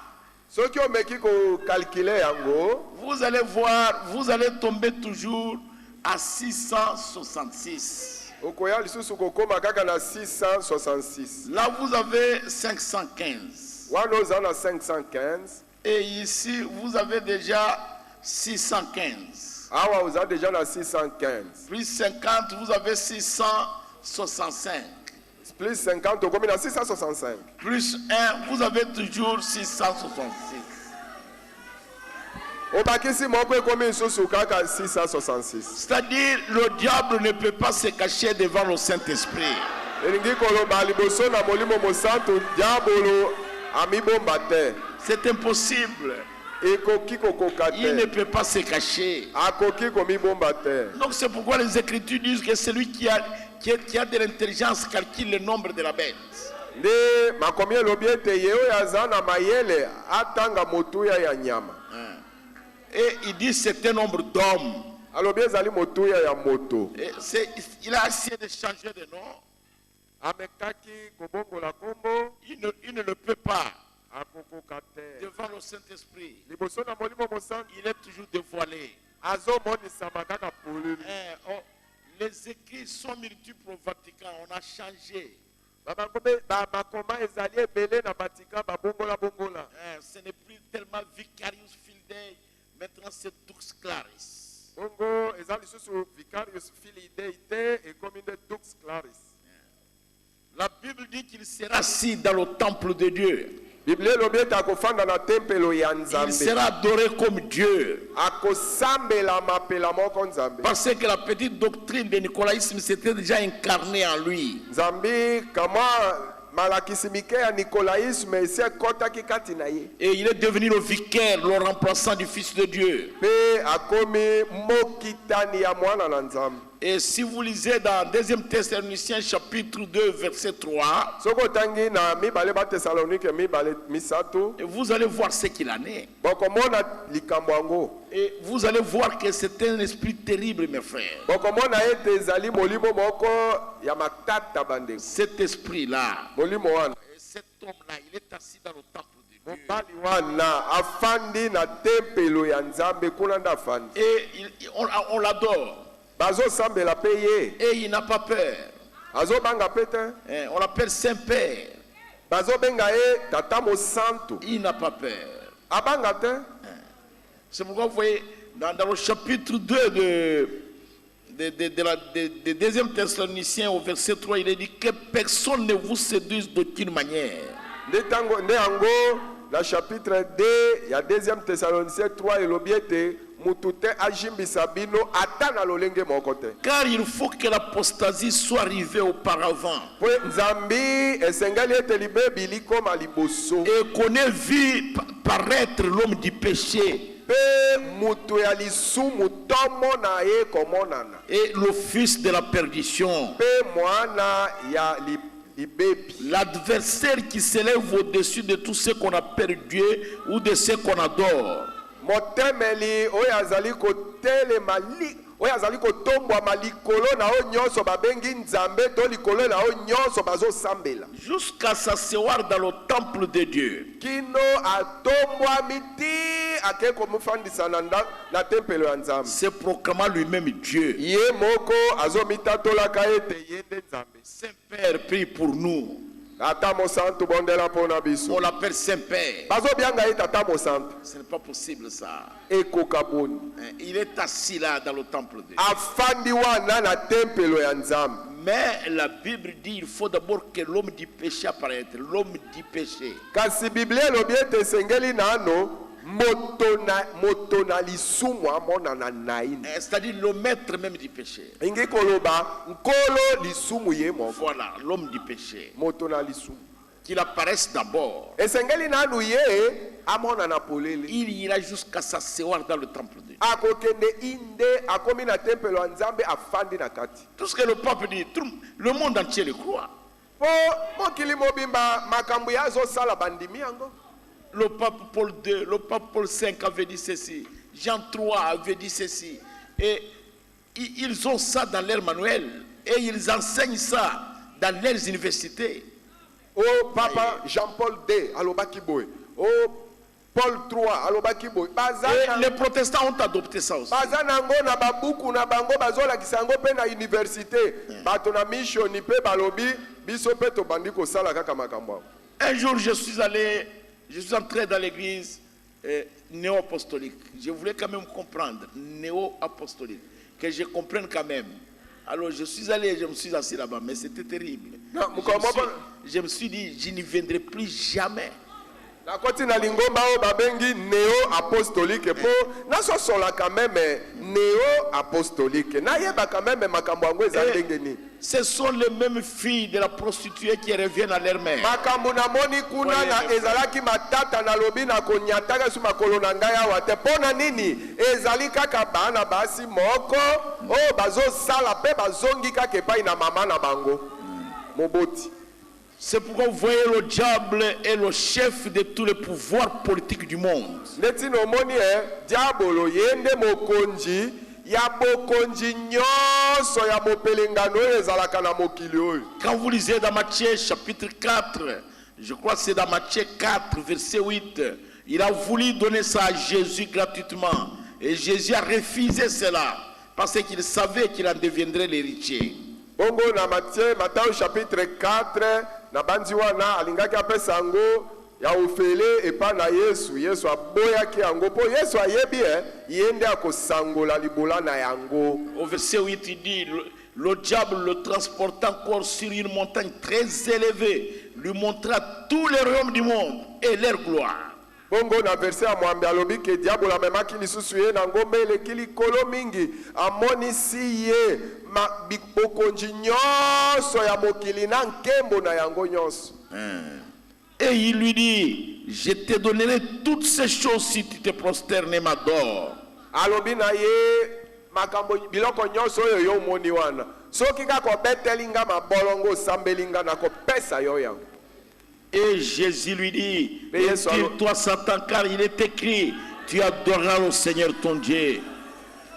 Soki omeki ko calculer yango, vous allez voir, vous allez tomber toujours à 666. okoya lisusu kokoma kaka na 666. Là, vous avez 515. Wana oza na 515. Et ici, vous avez déjà 615. Awa oza déjà na 615. Plus 50, vous avez 665. Plus 50 okomi na 665. Plus 1, vous avez toujours 666. Obakisi moko ekomi lisusu kaka 666. C'est-à-dire, le diable ne peut pas se cacher devant le Saint-Esprit. Elingi koloba liboso na molimo mosantu diabolo amibomba te. C'est impossible. Ekoki kokoka Il ne te. peut pas se cacher. Akoki komibomba te. Donc c'est pourquoi les Écritures disent que celui qui a de l'intelligence calcule le nombre de la bête. Nde makomi elobi ete ye oyo aza na mayele atanga motuya ya nyama. Et il dit c'est un nombre d'hommes. Alobi ezali motuya ya moto. Et il a essayé de changer de nom. Amekaki kobongola kombo Il ne le peut pas. akokoka te. Devant le Saint-Esprit, Liboso na molimo mosantu il est toujours dévoilé. azomonisama kaka pululu. Les écrits sont multiples au Vatican. On a changé. Bamakoma ezali ebele na Vatican babongola bongola. Ce n'est plus tellement Vicarius Fildei. Maintenant, c'est Dux Claris. Bongo ezali lisusu Vicarius Filii Dei te ekomi nde Dux Claris. La Bible dit qu'il sera assis dans le temple de Dieu. Biblia elobi ete akofanda na tempelo ya Il Nzambe. sera adoré comme Dieu. Akosambela mapela moko Nzambe. Parce que la petite doctrine de nicolaïsme s'était déjà incarnée en lui. Nzambi kama malakisi mike ya Nicolaïsme esi ekotaki kati na ye. Et il est devenu le vicaire, le remplaçant du Fils de Dieu. Pe akomi mokitani ya mwana na Nzambe. Et si vous lisez dans 2 Thessaloniciens chapitre 2 verset 3, soko tangi na mibale ba Thessalonique mibale misato et vous allez voir ce qu'il en est. bokomona likambo yango Et vous allez voir que c'est un esprit terrible, mes frères. bokomona ete ezali molimo moko ya matata bandeko Cet esprit-là, molimo wana et cet homme-là, il est assis dans le temple de Dieu. mobali wana afandi na tempelo ya nzambe kuna nda afandi Et on l'adore. bazosambela mpe ye Et il n'a pas peur. azobanga mpe te On l'appelle Saint-Père. bazobenga ye tata mosantu Il n'a pas peur. abanga te. C'est pourquoi vous voyez, dans le chapitre 2 de 2 Thessaloniciens au verset 3, il est dit que personne ne vous séduise d'aucune manière. nde yango na chapitre 2 ya 2e Thessaloniciens 3 elobi ete mutu te ajimbisa bino ata na lolenge moko te Car il faut que l'apostasie soit arrivée auparavant. po nzambi esengeli ete libebi likoma liboso Et qu'on ait vu paraître l'homme du péché mpe mutu ya lisumu tomona ye komonana et le fils de la perdition. mpe mwana ya libebi L'adversaire qui s'élève au-dessus de tout ce qu'on a perdu ou de ce qu'on adore. motemeli oyo azali kotelema oyo azali kotombwama likolo na oyo nyonso babengi nzambe to likolo na oyo nyonso bazosambela Jusqu'à s'asseoir dans le temple de Dieu. kino atombwami ti ake komufandisa na tempelo ya nzambe Se proclamant lui-même Dieu. ye moko azomitatolaka ete ye nde nzambe Saint-Père prie pour nous. tata mosantu bondela mpo na On biso l'appelle Saint-Père. bazobianga ye tata mosantu Ce n'est pas possible ça. ekoka boni Il est assis là dans le temple de Dieu. afandi wana na tempelo ya nzambe. Mais la Bible dit qu'il faut d'abord que l'homme du péché apparaisse. L'homme du péché. kasi biblia elobi ete esengeli nano moto na lisumu amonana na ye C'est-à-dire le maître même du péché. ingi koloba nkolo lisumu ye moko Voilà, l'homme du péché. moto na lisumu Qu'il apparaisse d'abord. esengeli nanu ye amonana polele Il ira jusqu'à s'asseoir dans le temple de Dieu. akokende inde akomi na tempelo ya nzambe afandi na kati Tout ce que le pape dit, le monde entier le croit. po mokili mobimba makambo ya azosala bandimi yango Le pape Paul II, le pape Paul V avait dit ceci. Jean III avait dit ceci. Et ils ont ça dans leur manuel. Et ils enseignent ça dans leurs universités. o papa Jean-Paul II alobaki boye o Paul III alobaki boye Et les protestants ont adopté ça aussi. baza nango na babuku na bango bazolakisa yango mpe na université bato na missioni mpe balobi biso mpe tobandi kosala kaka makambo yango. Un jour, je suis entré dans l'église néo-apostolique. Je voulais quand même comprendre, néo-apostolique, que je comprenne quand même. Alors je suis allé et je me suis assis là-bas, mais c'était terrible. Non, Je me suis dit, je n'y viendrai plus jamais. nakoti na lingomba oyo babengi néo-apostolique mpo nasosolaka meme néo-apostolique nayebaka meme makambo yango eza ndenge nini. Ce sont les mêmes filles de la prostituée qui reviennent à leur mère. makambo namoni kuna na ezalaki matata nalobi na konyataka su makolo na ngai awa te mpo na nini ezali kaka bana basi moko oyo bazosala mpe bazongi kaka epai na mama na bango moboti. C'est pourquoi vous voyez le diable est le chef de tous les pouvoirs politiques du monde. ndeti nomoni diabolo ye nde mokonzi ya bokonzi nyonso ya mopelengano oyo ezalaka na mokili oyo. Quand vous lisez dans Matthieu chapitre 4, je crois que c'est dans Matthieu 4 verset 8, il a voulu donner ça à Jésus gratuitement. Et Jésus a refusé cela parce qu'il savait qu'il en deviendrait l'héritier. bongo na Matthieu chapitre 4 na bandi wana alingaki apesa yango ya ofele epa na yesu aboyaki yango mpo yesu ayebi ye nde akosangola libola na yango. Au verset 8 il dit, le diable le transporta encore sur une montagne très élevée, lui montra tous les royaumes du monde et leur gloire. bongo na verse ya mwambe alobi ke diabolo amemaki lisusu ye na ngomba eleki likolo mingi amonisi ye bokonzi nyonso ya mokili na nkembo na yango nyonso. Et il lui dit, je te donnerai toutes ces choses si tu te prosternes et m'adores. alobi na ye makambo biloko nyonso oyo yo omoni wana soki kaka obeteli nga mabolongo osambeli nga nakopesa yo yango. Et Jésus lui dit, Mais retire-toi Satan, car il est écrit, tu adoreras le Seigneur ton Dieu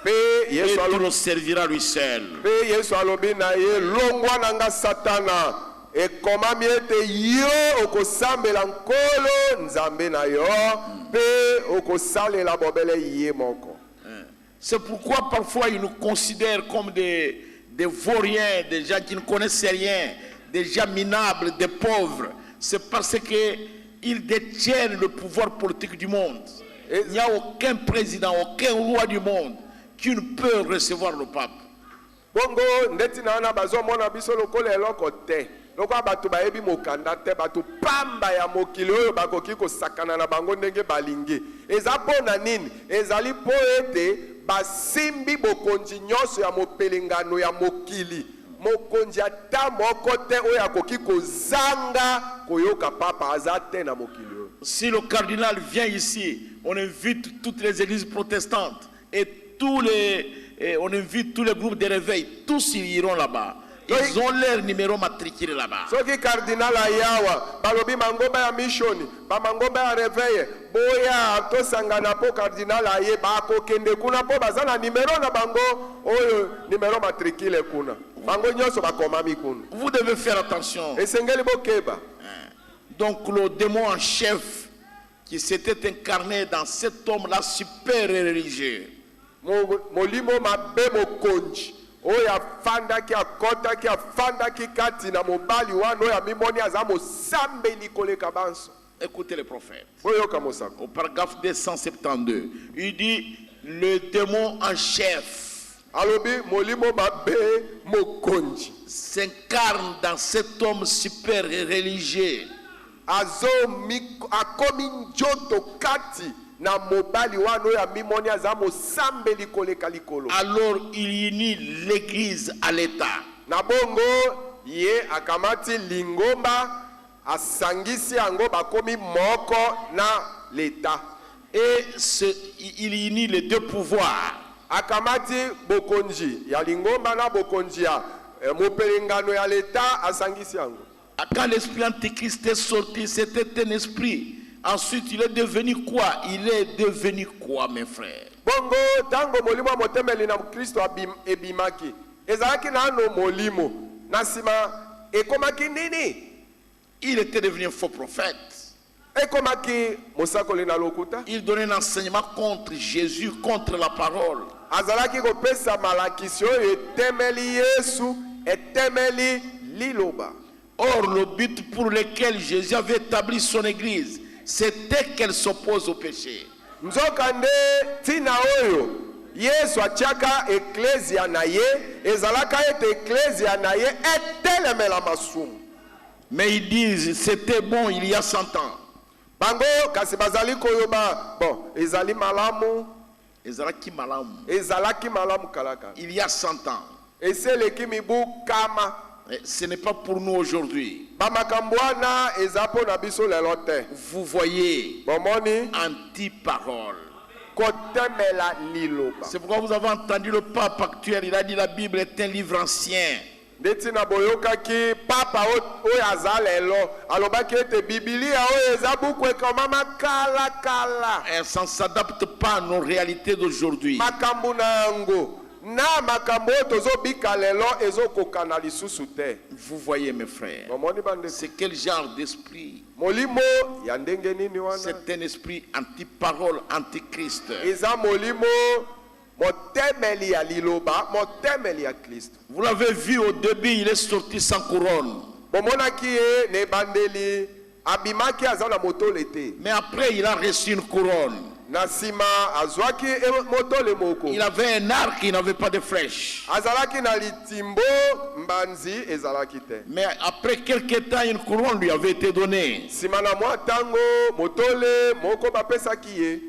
et tu le serviras lui seul. Pe Yesu alobi na ye longwa na nga Satana ekomami ete yo okosambela nkolo nzambe na yo pe okosalela bobele ye moko. C'est pourquoi parfois ils nous considèrent comme des vauriens, des gens qui ne connaissent rien, des gens minables, des pauvres. C'est parce qu'ils détiennent le pouvoir politique du monde. Il n'y a aucun président, aucun roi du monde qui ne peut recevoir le pape. Bongo ndeti na wana bazo mona biso lokola eloko te. Lokwa batu bayebi mokanda te batu pamba ya mokili oyo bakoki kosakana na bango ndenge balingi. Eza pona nini? Ezali po ete basimbi bokonzi nyonso ya mopelengano ya mokili. Mokonzi ata moko te oyo akoki kozanga koyoka papa aza te na mokili oyo. Si le cardinal vient ici, on invite toutes les églises protestantes et on invite tous les groupes de réveil, tous ils iront là-bas. Ils ont leur numéro matriculé là-bas. Soki cardinal ayawa, balobi mangomba ya missioni, ba mangomba ya réveil, boya to sangana po cardinal aye ba ko kende kuna po bazana numéro na bango oyo numéro matricule kuna. Bango nyonso ba komami kuna. Vous devez faire attention. Esengeli bokeba. Donc le démon en chef qui s'était incarné dans cet homme-là super religieux. Molimo mabe mokonji. Oya fandaki akotaki afandaki kati na mobali wana oya mimoni aza mosambeli koleka banso. Écoutez le prophète. Oyoka mosako. Au paragraphe 272, il dit le démon en chef alobi molimo mabe mokonji s'incarne dans cet homme super religieux. Akomi njoto kati na mobali wano ya mimoni aza mosambeli koleka likolo. Alors il unit l'église à l'état. Na bongo ye akamati lingomba asangisi yango bakomi moko na l'état. Et il unit les deux pouvoirs. Akamati bokonji ya lingomba na bokonji ya mopelengano ya l'état asangisi yango. Quand l'esprit antichrist est sorti, c'était un esprit. Ensuite, il est devenu quoi? Il est devenu quoi, mes frères? Bongo tango molimo motemeli na Kristo ebimaki. Ezalaki na no molimo. Nasima ekomaki nini? Il était devenu un faux prophète. Ekomaki mosakoli na lokuta. Il donnait un enseignement contre Jésus, contre la parole. Azalaki kopesa malakisio etemeli Yesu, etemeli liloba. Or, le but pour lequel Jésus avait établi son église, c'était qu'elle s'oppose au péché. Nzokande tina oyo Yesu atiaka eklezia na ye ezalaka ete eklezia na ye etelemela masumu. Mais ils disent c'était bon il y a 100 ans. Bango kasi bazali koyoba bon ezali malamu ezalaki malamu kalaka. Il y a 100 ans. Eseleki mibu kama. Ce n'est pas pour nous aujourd'hui. Vous voyez, anti-parole. C'est pourquoi vous avez entendu le pape actuel, il a dit la Bible est un livre ancien. Et ça ne s'adapte pas à nos réalités d'aujourd'hui. Vous voyez mes frères, c'est quel genre d'esprit? C'est un esprit anti-parole, anti-Christ. Vous l'avez vu au début, il est sorti sans couronne. Mais après il a reçu une couronne. Il avait un arc, il n'avait pas de flèche. Mais après quelques temps, une couronne lui avait été donnée.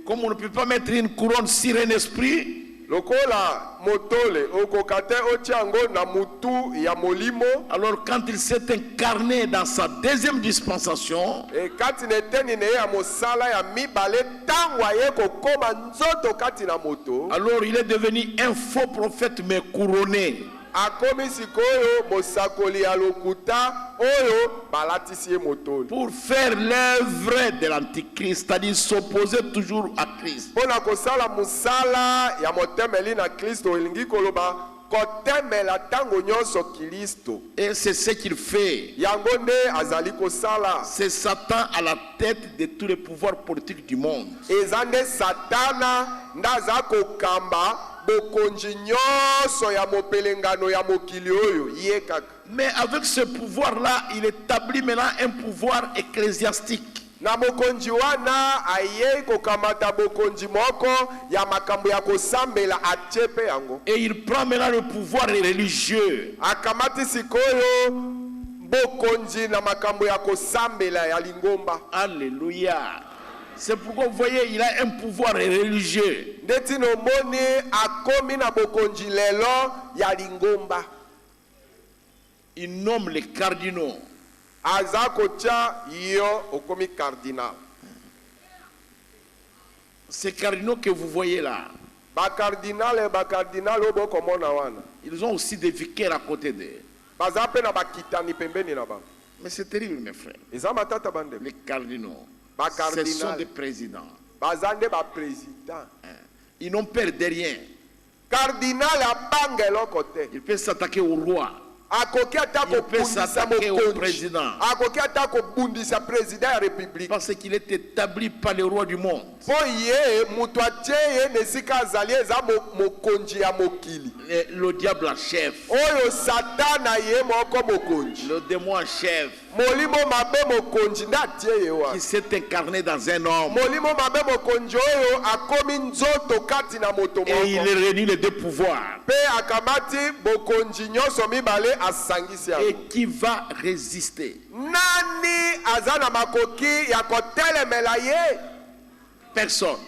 Comme on ne peut pas mettre une couronne sur un esprit, lokola motole okokate otiango na mutu ya molimo. Alors quand il s'est incarné dans sa deuxième dispensation, Et kati neteni ne ya mosala ya mibale tango aye kokoma nzoto kati na moto. alors il est devenu un faux prophète mais couronné. Akomi sikoyo mosakoli ya lokuta oyo balatisi ye motole. Pour faire l'œuvre de l'antichrist, c'est-à-dire s'opposer toujours à Christ. Pona kosala musala ya motemeli na Kristo elingi koloba kotemela tango nyonso Kristo. Et c'est ce qu'il fait. Yango nde azali kosala. C'est Satan à la tête de tous les pouvoirs politiques du monde. Eza nde Satana ndaza kokamba bokonzi nyonso ya mopelengano ya mokili oyo ye kaka. Mais avec ce pouvoir-là, il établit maintenant un pouvoir ecclésiastique. Na mokonzi wana aye kokamata bokonzi moko ya makambo ya kosambela achepe yango. Et il prend maintenant le pouvoir religieux. Akamati sikoyo bokonzi na makambo ya kosambela ya lingomba. Alléluia. C'est pourquoi vous voyez, il a un pouvoir religieux. Ndeti no moni akomi na bokonzi lelo ya lingomba. Il nomme les cardinaux. Azakocha yo okomi cardinal. Ces cardinaux que vous voyez là, Ba cardinal obo komona wana. ils ont aussi des vicaires à côté d'eux. Bazape na bakitani pembeni na ba. Mais c'est terrible, mes frères. Eza matata bande. Les cardinaux, Ba ce sont cardinal. des présidents. Bazande ba président. Ils n'ont peur de rien. Cardinal abangelo côté. Ils peuvent s'attaquer au roi. Akoki ata Il peut kobundisa s'attaquer au mokonzi. président. Akoki ata kobundisa président ya république. Parce qu'il est établi par le roi du monde. Po ye mutu atie ye nesika azali eza mokonzi ya mokili. Le diable en chef. Oyo satana ye moko mokonzi. Le démon en chef. Molimo mabe mokonzi nde atie ye wa. Qui s'est incarné dans un homme. Molimo mabe mokonzi oyo akomi nzoto kati na moto Et il moko. réunit les deux pouvoirs. Pe akamati bokonzi nyonso mibale asangisi yango. Et qui va résister? Nani aza na makoki ya kotelemela ye? Personne.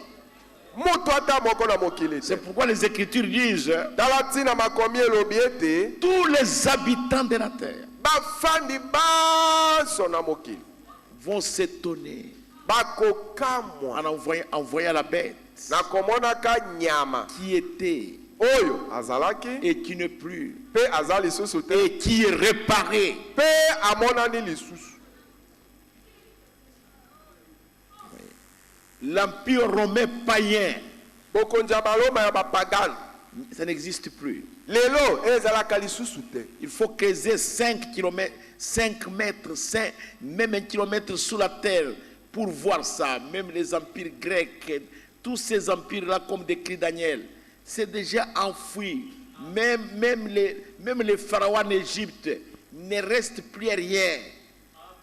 Mutu ata moko na mokili te. C'est pourquoi les Écritures disent Tala ntina makomi elobi ete tous les habitants de la terre bafandi baso na mokili vont s'étonner bakokamwa en voyant la bête na komonaka nyama qui était oyo azalaki et qui n'est plus pe aza lisusu te et qui est réparée. pe amonani lisusu. L'empire romain païen, Bokonzi ya baloma ya bapagane ça n'existe plus. lelo ezalaka lisusu te. Il faut creuser 5 kilomètres, 5 mètres, 5, même 1 kilomètre sous la terre pour voir ça. Même les empires grecs, tous ces empires-là, comme décrit Daniel, c'est déjà enfoui. Même les pharaons en Égypte, ne reste plus rien.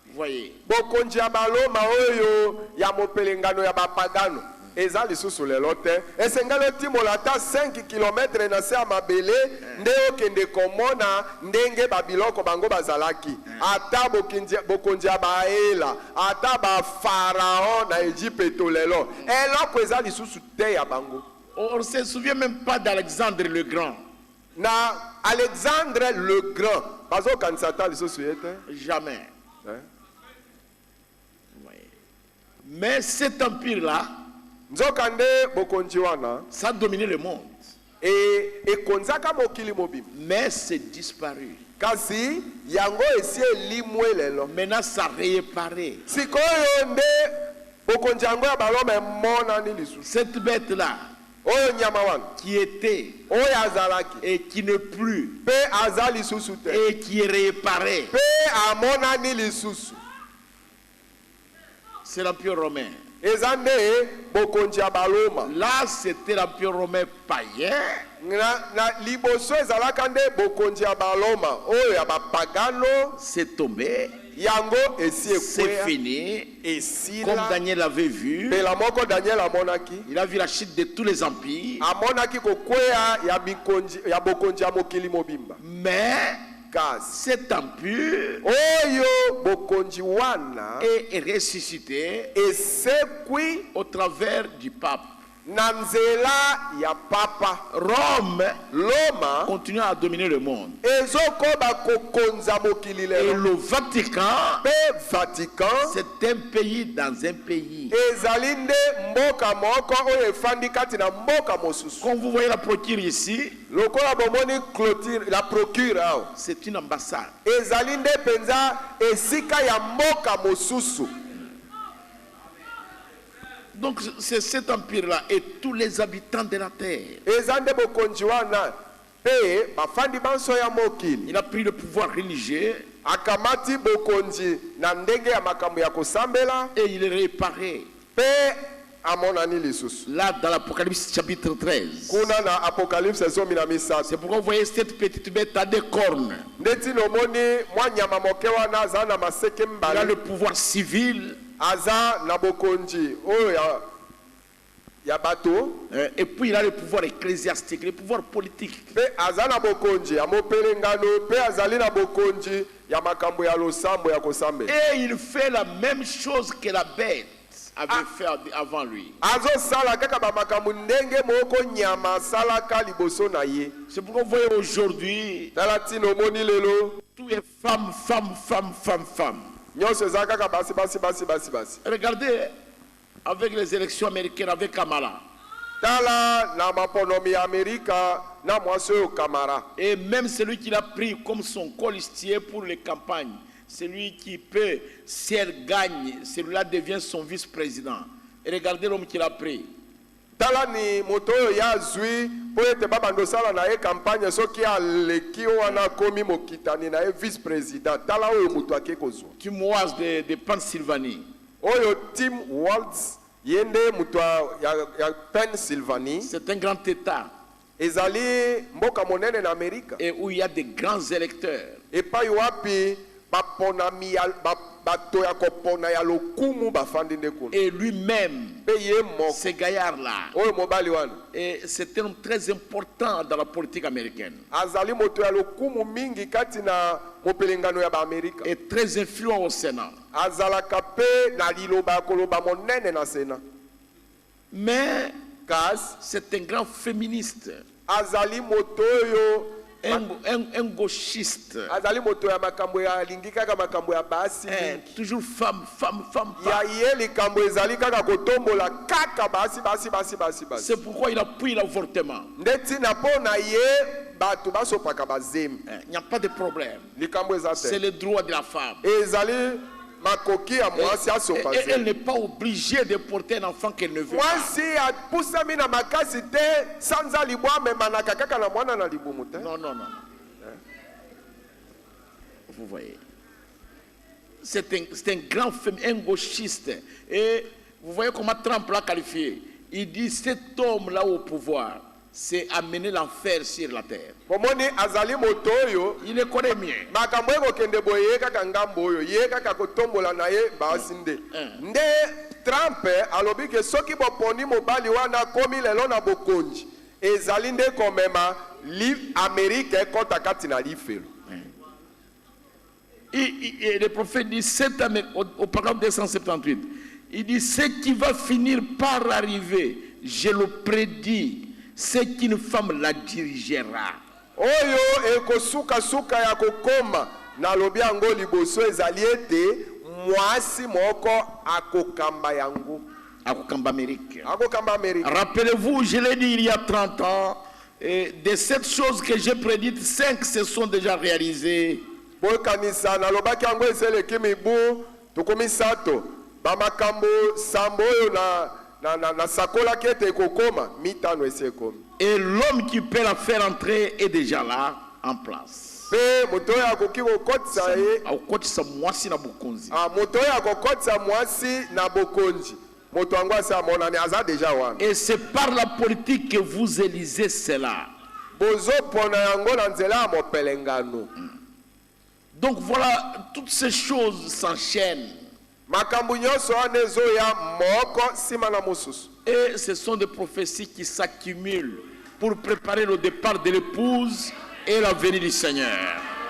Vous voyez. Bokonzi ya baloma oyo ya mopelengano ya bapagano eza lisusu lelo te. Esengeli otimola ata 5 km na se ya mabele nde okende komona ndenge babiloko bango bazalaki. Ata bokonzi ya baela ata bafarao na Egypte lelo eloko eza lisusu te ya bango. On ne se souvient même pas d'Alexandre le Grand. Na Alexandre le Grand bazokanisa ata lisusu ye te. Jamais. Mais cet empire-là, nzokande bokonzi wana ça a dominé le monde. ekonzaka mokili mobimba Mais c'est disparu. kasi yango esi elimwe lelo. Maintenant, ça a réparé. Sikoyo nde bokonzi yango ya baloma emonani lisusu. Cette bête-là, Oyo nyama wana qui était oyo azalaki et qui n'est plus, pe aza lisusu te et qui est réparé, pe amonani lisusu. c'est l'empire romain. Eza nde bokonzi ya baloma. Là, c'était l'empire romain païen. Na liboso ezalaka nde bokonzi ya baloma oyo ya bapagano. C'est tombé, Yango esi c'est ekwea fini. Comme esila. Daniel avait vu, Pela moko Daniel amonaki. il a vu la chute de tous les empires. Amonaki kokwea ya bikonzi ya bokonzi ya mokili mobimba. Mais Kasi cet empire oyo bokonzi wana est ressuscité esekwi au travers du pape. na nzela ya papa. Rome Loma continue à dominer le monde. ezokoba kokonza mokili Et lelo. le Vatican, Pe Vatican c'est un pays dans un pays. ezali nde mboka moko oyo efandi kati na mboka mosusu. Comme vous voyez la procure ici, Lokola bomoni clôture la procure awa. c'est une ambassade. Ezali nde penza esika ya mboka mosusu. Donc c'est cet empire-là et tous les habitants de la terre. Eza nde bokonzi wana pe bafandi banso ya mokili. Il a pris le pouvoir religieux Akamati bokonzi na ndenge ya makambo ya kosambela et il est réparé. pe amonani lisusu. Là, dans l'Apocalypse chapitre 13. Kuna na Apocalypse zomi na misato. C'est pourquoi vous voyez cette petite bête à des cornes. Ndeti nomoni mwa nyama moke wana aza na maseke Il a mbali. le pouvoir civil Aza na bokonzi oyo ya bato. et puis il a le pouvoir ecclésiastique, le pouvoir politique. Pe aza na bokonzi ya mopelengano pe azali na bokonzi ya makambo ya losambo ya kosambe. Et il fait la même chose que la bête avait fait avant lui. Azo sala kaka ba makambo ndenge moko nyama salaka liboso na ye. C'est pourquoi vous voyez aujourd'hui, Tala tino moni lelo tout est femme, femme, femme, femme, femme. nyonso eza kaka basi basi basi basi basi. Regardez, avec les élections américaines, avec Kamala. Tala na maponomi ya Amerika na mwasi oyo Kamara. Et même celui qui l'a pris comme son colistier pour les campagnes, celui qui peut, si elle gagne, celui-là devient son vice-président. Et regardez l'homme qu'il a pris. Tala ni moto oyo ya zwi po ete babando sala na ye campagne soki aleki wana komi mokitani na ye vice président. Tala oyo moto ake kozwa. Tim Walz de Pennsylvanie. Oyo Tim Walz yende moto ya Pennsylvanie. C'est un grand État Ezali mboka monene na Amerika. et où il y a des grands électeurs. Epai wapi baponami ya bato ya kopona ya lokumu bafandi nde kuna. Et lui-même, Pe ye moko ce gaillard-là, oyo mobali wana et c'est un homme très important dans la politique américaine. azali moto ya lokumu mingi kati na mopelengano ya baamerika. Et très influent au Sénat. Azalaka pe na liloba ya koloba monene na Sena. Mais Kasi c'est un grand féministe, azali moto oyo un gauchiste. azali moto ya makambo ya lingi kaka makambo ya basi mingi. Toujours femme, femme, femme, Ya femme. ye likambo ezali kaka kotombola kaka basi basi basi basi basi. C'est pourquoi il appuie l'avortement. Ndeti na po na ye bato basopaka bazemi. Il n'y a pas de problème. Likambo eza C'est te. le droit de la femme. Ezali makoki ya mwasi asopa Et elle zemi. n'est pas obligée de porter un enfant qu'elle ne veut pas. Mwasi apusami na makasi te sanza libwa amemanaka kaka na mwana na libumu te. Non, non, non. Vous voyez. C'est un grand un gauchiste. Et vous voyez comment Trump l'a qualifié. Il dit cet homme-là au pouvoir, c'est amener l'enfer sur la terre. Bomoni azali moto oyo Il le connaît mieux. makambo ekokende boye ye kaka ngambo oyo ye kaka kotombola na ye basi nde. Nde Trump alobi ke soki boponi mobali wana komi lelo na bokonzi ezali nde komema li Amerika ekota kati na lifelo. Et le prophète dit, au paragraphe 278, il dit, ce qui va finir par arriver, je le prédis, c'est qu'une femme la dirigera. Oyo ekosuka suka ya kokoma na lobi yango liboso ezali ete mwasi moko akokamba yango. Akokamba Amérique. Akokamba Amerika. Rappelez-vous, je l'ai dit il y a 30 ans, et de cette chose que j'ai prédites, 5 se sont déjà réalisées. Bokanisa na lobaki yango eseleki mibu tukomi sato bamakambo sambo oyo na sakolaki ete ekokoma mitano esi ekomi. Et l'homme qui peut la faire entrer est déjà là, en place. Pe moto oyo akoki kokotisa ye Akokotisa mwasi na bokonzi. moto oyo akokotisa mwasi na bokonzi moto yango asi amonani aza deja wana. Et c'est par la politique que vous élisez cela. Bozopona yango na nzela ya mopelengano. Donc voilà, toutes ces choses s'enchaînent. Makambo nyonso wana ezoya moko nsima na mosusu. Et ce sont des prophéties qui s'accumulent pour préparer le départ de l'épouse et la venue du Seigneur.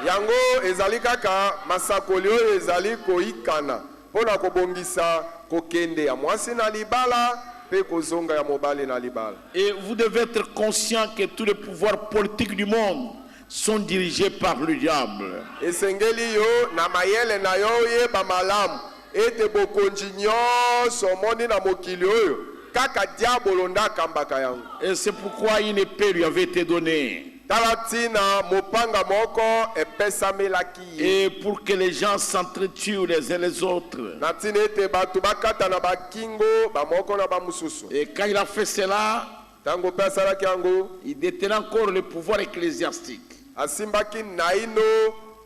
Yango ezali kaka masakoli oyo ezali koikana mpona kobongisa kokende ya mwasi na libala pe kozonga ya mobali na libala. Et vous devez être conscient que tous les pouvoirs politiques du monde sont dirigés par le diable. Esengeli yo na mayele na yo yeba malamu ete bokonzi nyonso omoni na mokili oyo kaka diabolo nde akambaka yango. Et c'est pourquoi une épée lui avait été donnée. Tala ntina mopanga moko epesamelaki ye. Et pour que les gens s'entretuent les uns les autres. Na ntina ete bato bakata na bakingo bamoko na bamususu. Et quand il a fait cela, Tango mpe asalaki yango il détenait encore le pouvoir ecclésiastique. asimbaki naino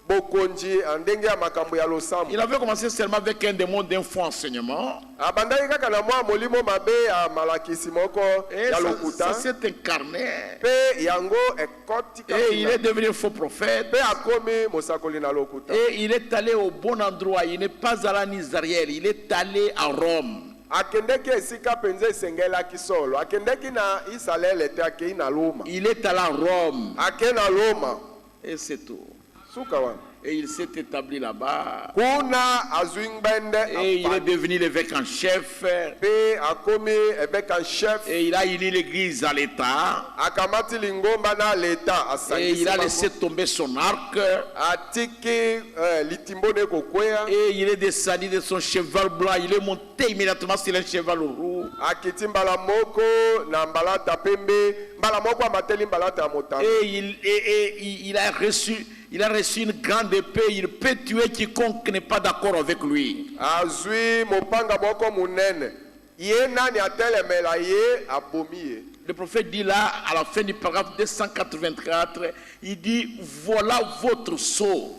bokonzi ndenge ya makambo ya losambo. Il avait commencé seulement avec un démon d'un faux enseignement. Abandaki kaka na mwa molimo mabe ya malakisi moko Et ya ça lokuta s'est incarné. mpe yango ekoti Et il est devenu un faux prophète. mpe akomi mosakoli na lokuta. Et il est allé au bon endroit. Il n'est pas allé en Israël. Il est allé à Rome. Akendeki esika penza esengelaki solo akendeki na Israele te akei na Loma. Il est allé à Rome. Ake na Loma Et c'est tout. suka wana Et il s'est établi là-bas. kuna azwi ngbende Et il est devenu l'évêque en chef. mpe akomi ebeki en chef Et il a uni l'église à l'État. akamati lingomba na leta Et il a laissé asangisi tomber son arc. atiki litimbo ne kokwea Et il est descendu de son cheval blanc. Il est monté immédiatement sur un cheval roux. akiti mbala moko na mbalata pembe mbala moko amateli mbalata ya motane. Et il a reçu une grande épée. Il peut tuer quiconque n'est pas d'accord avec lui. azwi mopanga moko munene ye nani atelemela ye abomi ye. Le prophète dit là, à la fin du paragraphe 284, il dit, voilà votre sceau.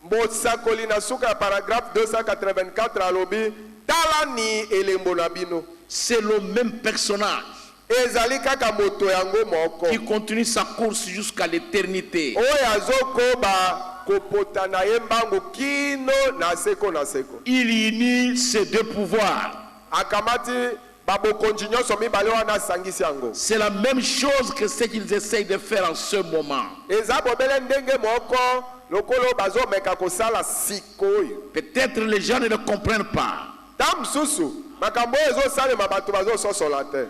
mosakoli na suka ya paragraphe 284 alobi tala ni elembo na bino. C'est le même personnage ezali kaka moto yango moko qui continue sa course jusqu'à l'éternité. oyo azokoba kopota na ye mbangu kino na seko na seko. Il unit ces deux pouvoirs. akamati babokonzi nyonso mibale wana asangisi yango. C'est la même chose que ce qu'ils essayent de faire en ce moment. eza bobele ndenge moko lokolo bazomeka kosala sikoyo. Peut-être les gens ne le comprennent pas. ta mosusu makambo oyo ezosalema bato bazososola te.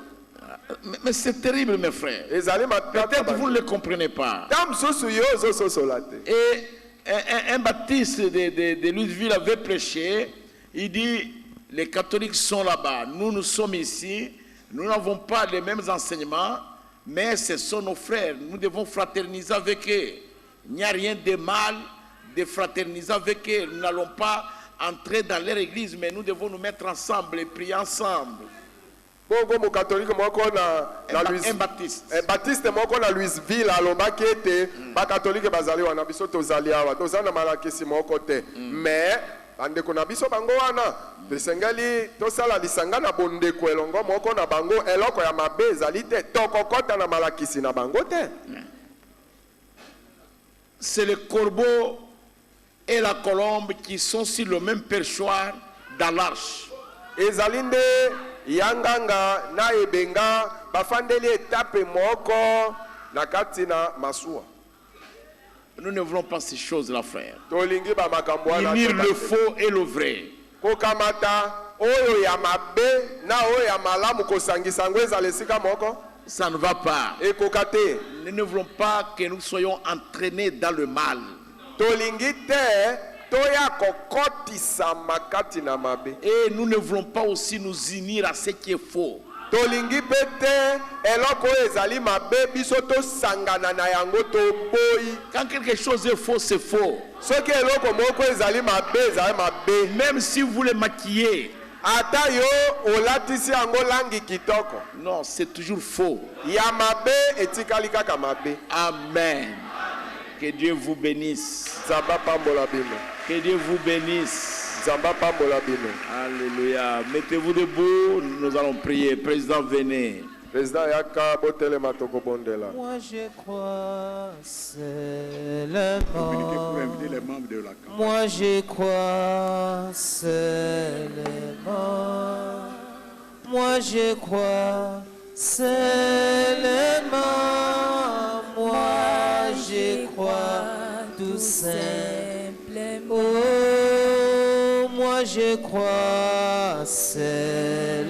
Mais c'est terrible, mes frères. ezali matata Peut-être vous bato. ne le comprenez pas. ta mosusu yo ozososola te. Et un baptiste de Louisville avait prêché. Il dit, les catholiques sont là-bas. Nous sommes ici. Nous n'avons pas les mêmes enseignements. Mais ce sont nos frères. Nous devons fraterniser avec eux. Il n'y a rien de mal de fraterniser avec eux. Nous n'allons pas entrer dans leur église, mais nous devons nous mettre ensemble et prier ensemble. bongo mokatolike moko Un baptiste. baptiste moko na Louisville alobaki ete bakatolike bazali wana biso tozali awa tozali na malakisi moko te mais bandeko na biso bango wana tosengeli tosala lisanga na bondeko elongo moko na bango eloko ya mabe ezali te tokokota na malakisi na bango te. C'est le corbeau et la colombe qui sont sur le même perchoir dans l'arche. ezali nde yanganga na ebenga bafandeli etape moko na kati na masuwa. Nous ne voulons pas ces choses-là, frère. tolingi bamakambo wana Unir te le te. faux et le vrai. kokamata oyo ya mabe na oyo ya malamu kosangisa yango ezala esika moko Ça ne va pas. ekoka te. Nous ne voulons pas que nous soyons entraînés dans le mal. tolingi te toya kokotisa makati na mabe. Et nous ne voulons pas aussi nous unir à ce qui est faux. tolingi mpe te eloko oyo ezali mabe biso tosangana na yango toboyi. Quand quelque chose est faux, c'est faux. soki eloko moko ezali mabe ezali mabe. Même si vous le maquillez, ata yo olatisi yango langi kitoko non, c'est toujours faux. ya mabe etikali kaka mabe. Amen. Que Dieu vous bénisse. nzambe apambola bino. Que Dieu vous bénisse. nzambe apambola bino. Alléluia. Mettez-vous debout, nous allons prier. Président, venez. président yaka botelema tokobondela. Moi je crois seulement. Moi je crois seulement. Moi je crois seulement. Moi je crois tout simplement. Oh, moi je crois seulement.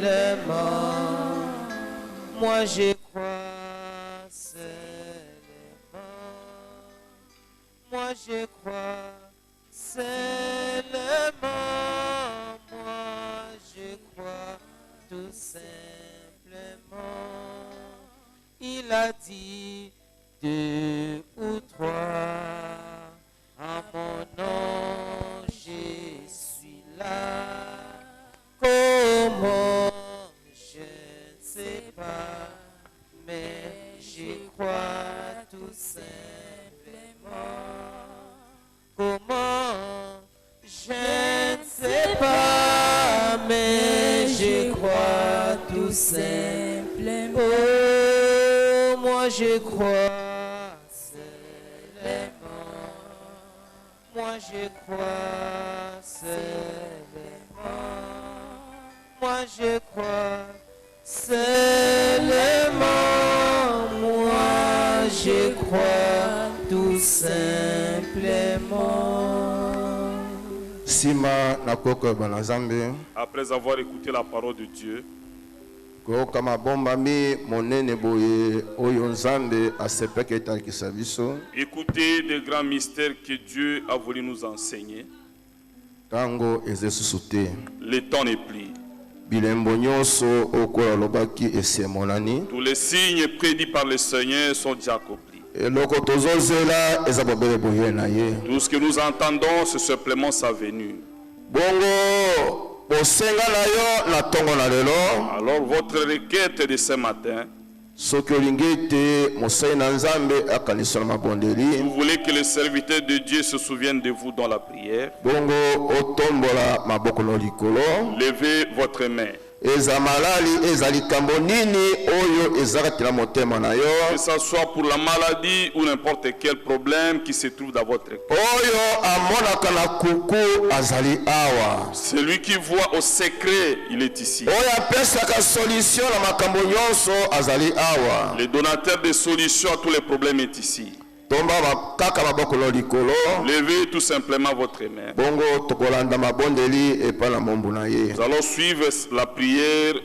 moi je crois seulement. Moi je crois seulement. Moi je crois tout simplement. Il a dit 2 ou 3 en mon nom, je suis là. Comment, je ne sais pas, mais je crois tout simplement. Comment, je ne sais pas, mais je crois tout simplement. Oh, moi je crois seulement. Moi je crois seulement. Moi je crois seulement. Moi je crois tout simplement. Sima na koko banazambe. Après avoir écouté la parole de Dieu, Koka mabombami monene boye oyo nzambe asepeke etalakisa biso. écoutez des grands mystères que Dieu a voulu nous enseigner. Tango ezesusu te. Le temps n'est plus. Bilembo nyonso okola lobaki esemonani. Tous les signes prédits par le Seigneur sont déjà accomplis. Eloko tozozela eza bobele boye na ye. Tout ce que nous entendons, c'est simplement sa venue. Bongo bosenga na yo na tongo na lelo. Alors votre requête de ce matin, Soki olingi ete mosai na nzambe akanisa na mabondeli. vous voulez que les serviteurs de Dieu se souviennent de vous dans la prière, Bongo otombola maboko no likolo. levez votre main. Eza malali eza likambo nini oyo ezakatela motema na Que yo. ce soit pour la maladie ou n'importe quel problème qui se trouve dans votre cœur. Oyo amonaka na kuku azali awa. Celui qui voit au secret, il est ici. Oyo apesaka solution na makambo nyonso azali awa. Le donateur de solutions à tous les problèmes est ici. Tomba kaka maboko no likolo. Levez tout simplement votre main. Bongo tokolanda mabondeli epa na mombu na ye. Nous allons suivre la prière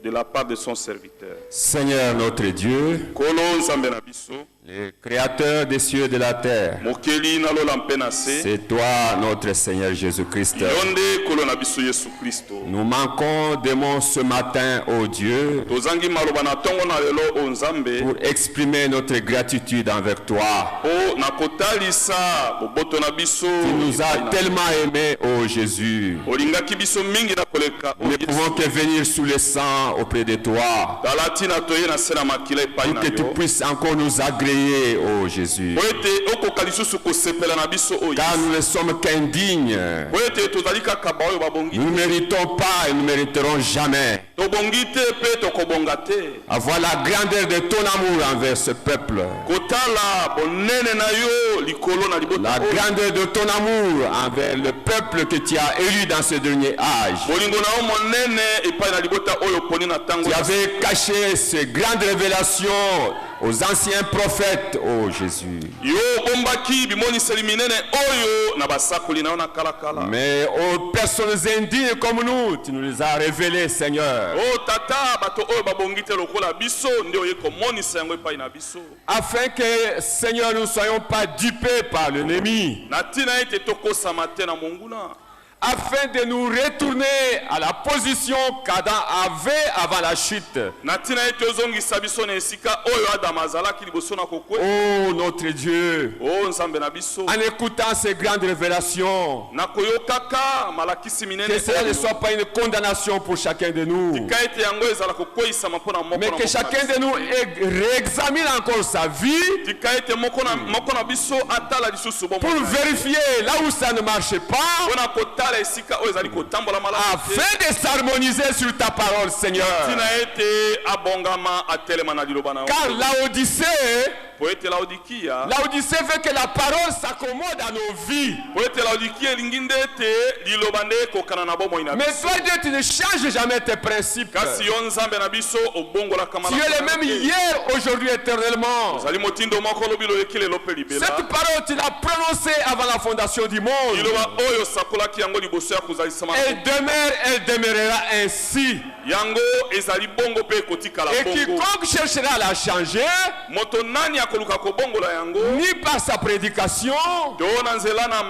de la part de son serviteur. Seigneur notre Dieu, Kolo Nzambe na biso, le créateur des cieux et de la terre, Mokeli na lola mpe na se, c'est toi notre Seigneur Jésus-Christ. Yonde kolo na biso Yesu Kristo. Nous manquons de mots ce matin, ô Dieu, Tozangi maloba na tongo na lelo o Nzambe, pour exprimer notre gratitude envers toi. po na kotalisa boboto na biso. Tu nous as tellement aimés, ô Jésus. Olingaki biso mingi na koleka o Nous ne pouvons que venir sous le sang auprès de toi, Talati na toye na se na makila epai pour na que tu yo. puisses encore nous agréer, ô Jésus. Po ete okoka lisusu kosepela na biso oyo. Car nous ne sommes qu'indignes. Po ete tozali kaka baoyo babongi. Nous ne méritons pas et nous ne mériterons jamais Tobongi te pe tokobonga te. avoir la grandeur de ton amour envers ce peuple. Kotala bonene na yo likolo na libota La oyo. grandeur de ton amour envers le peuple que tu as élu dans ce dernier âge. Bolingo na yo monene epai na libota oyo poni na tango. Tu avais caché ces grandes révélations aux anciens prophètes, ô Jésus. Yo bombaki bimoniseli minene oyo na basakoli na yo na kala kala. Mais aux personnes indignes comme nous, tu nous les as révélées, Seigneur, Oh tata bato oyo babongi te lokola biso nde oye komonisa yango epai na biso. afin que, Seigneur, nous ne soyons pas dupés par l'ennemi, Na ntina ete tokosama te na monguna. afin de nous retourner à la position qu'Adam avait avant la chute. Na ntina ete ozongisa biso na esika oyo Adamu azalaki liboso na kokwe. Oh notre Dieu, Oh Nzambe na biso. en écoutant ces grandes révélations, Na koyokaka malakisi minene que cela ne oyo. soit pas une condamnation pour chacun de nous, Tika ete yango ezala kokweyisama mpo na moko mais na que moko na chacun biso. de nous réexamine encore sa vie Tika ete moko na biso atala lisusu bomoi. pour vérifier là où ça ne marche pas, Mpona kotala esika oyo ezali kotambola malamu te. afin de s'harmoniser sur ta parole, Seigneur. Tina ete abongama atelema na liloba na yo. Car Laodicée po ete Laodikia Laodicée veut que la parole s'accommode à nos vies. po ete Laodikia elingi nde ete liloba nde ekokana na bomoi na Mais biso. toi, Dieu, tu ne changes jamais tes principes. Kasi yo Nzambe na biso obongolaka Tu es le même hier, aujourd'hui, éternellement. ozali motindo moko lobi loleki lelo mpe libela. Cette parole, tu l'as prononcée avant la fondation du monde. liloba oyo osakolaki yango liboso ya kozalisama Elle demeure, elle demeurera ainsi. yango ezali bongo mpe ekotikala Et bongo. quiconque cherchera à la changer, moto nani akoluka kobongola yango ni par sa prédication, to na nzela na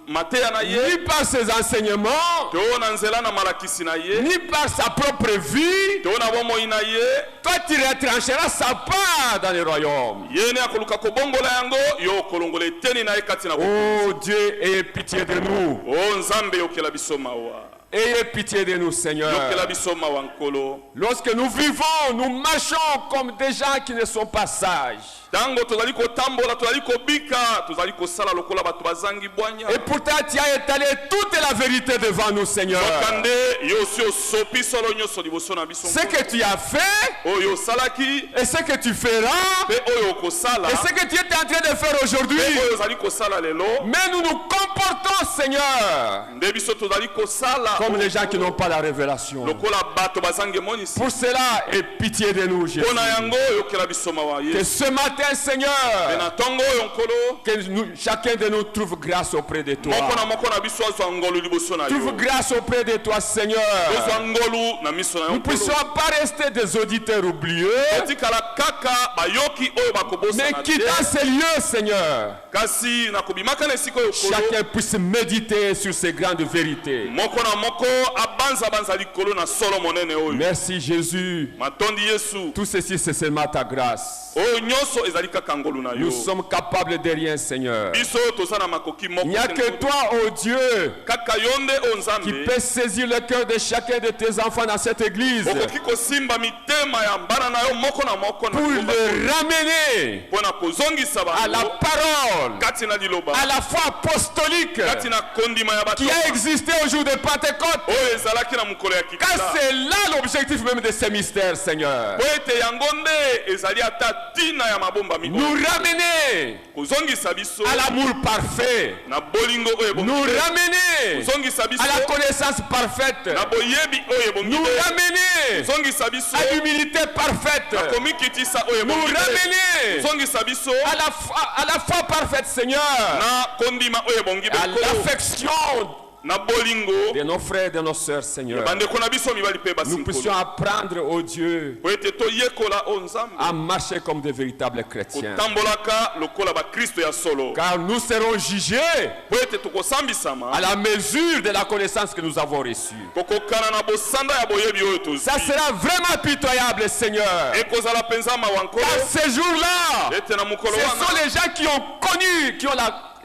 mateya na ni ye, par ses enseignements, to na nzela na malakisi na ye, ni par sa propre vie, to na bomoi na ye, toi tu retrancheras sa part dans le royaume. ye ne akoluka kobongola yango yo okolongola eteni na ye kati na Oh Dieu, aie pitié de nous. o Nzambe yokela biso mawa, Ayez pitié de nous, Seigneur. yokela biso mawa nkolo. Lorsque nous vivons, nous marchons comme des gens qui ne sont pas sages. Tango tozali kotambola, tozali kobika, tozali kosala lokola bato bazangi bwanya. Et pourtant, tu as étalé toute la vérité devant nous, Seigneur. Okande yo si osopi solo nyonso liboso na biso. Ce que tu as fait, Oyo osalaki et ce que tu feras, pe oyo okosala. et ce que tu es en train de faire aujourd'hui. Pe oyo ozali kosala lelo. Mais nous nous comportons, Seigneur, Nde biso tozali kosala comme les gens qui n'ont pas la révélation. lokola bato bazangi monisi. Pour cela, aie pitié de nous, Jésus. Pona yango yokela biso mawa Que Yesu. ce matin, Seigneur, Na tongo oyo nkolo. que chacun de nous trouve grâce auprès de toi. Moko na biso azwa ngolu liboso na Trouve yo. grâce auprès de toi, Seigneur. Ozwa ngolu na miso na yo. Nous ne puissions pas rester des auditeurs oublieux, Otikala kaka bayoki oyo bakobosa mais na quittant ces lieux, Seigneur, kasi na kobimaka na esika oyo kolo. chacun puisse méditer sur ces grandes vérités. Moko na moko abanza likolo na solo monene oyo. Merci Jésus. Matondi Yesu. Tout ceci, c'est seulement ta grâce. Oyo nyonso ezali kaka ngolu na yo. Nous sommes capables de rien, Seigneur. Biso toza na makoki moko. Il n'y a que toi, oh Dieu, Kaka yonde o qui Nzambe. peut saisir le cœur de chacun de tes enfants dans cette église Okoki kosimba mitema ya bana na yo moko na moko na pour le ramener pona kozongisa à la bango parole, kati na liloba à la foi apostolique kati na kondima ya bato qui a existé au jour de Pentecôte. oyo ezalaki na mokolo ya Car kikila. c'est là l'objectif même de ces mystères, Seigneur. Po ete yango nde ezali ata tina ya mabomba Nous mibale. ramener Kozongisa biso à l'amour parfait. na bolingo oyo Nous ebongi te. ramener Kozongisa biso à la connaissance parfaite. na boyebi oyo ebongi Nous te. ramener Kozongisa biso à l'humilité parfaite. na komikitisa oyo Nous ebongi te. ramener Kozongisa biso à la foi parfaite, Seigneur. na kondima oyo ebongi À bekolo l'affection na bolingo de nos frères et de nos sœurs, Seigneur. bandeko na biso mibali mpe Nous puissions basinkolo apprendre, oh Dieu, po ete toyekola o Nzambe à marcher comme de véritables chrétiens. kotambolaka lokola bakristo ya solo Car nous serons jugés po ete tokosambisama à la mesure de la connaissance que nous avons reçue. kokokana na bosanda ya boyebi oyo tozwi Ça sera vraiment pitoyable, Seigneur. ekozala mpenza mawa nkolo Car ces jours-là, ete na mokolo ce sont wana les gens qui ont connu, qui ont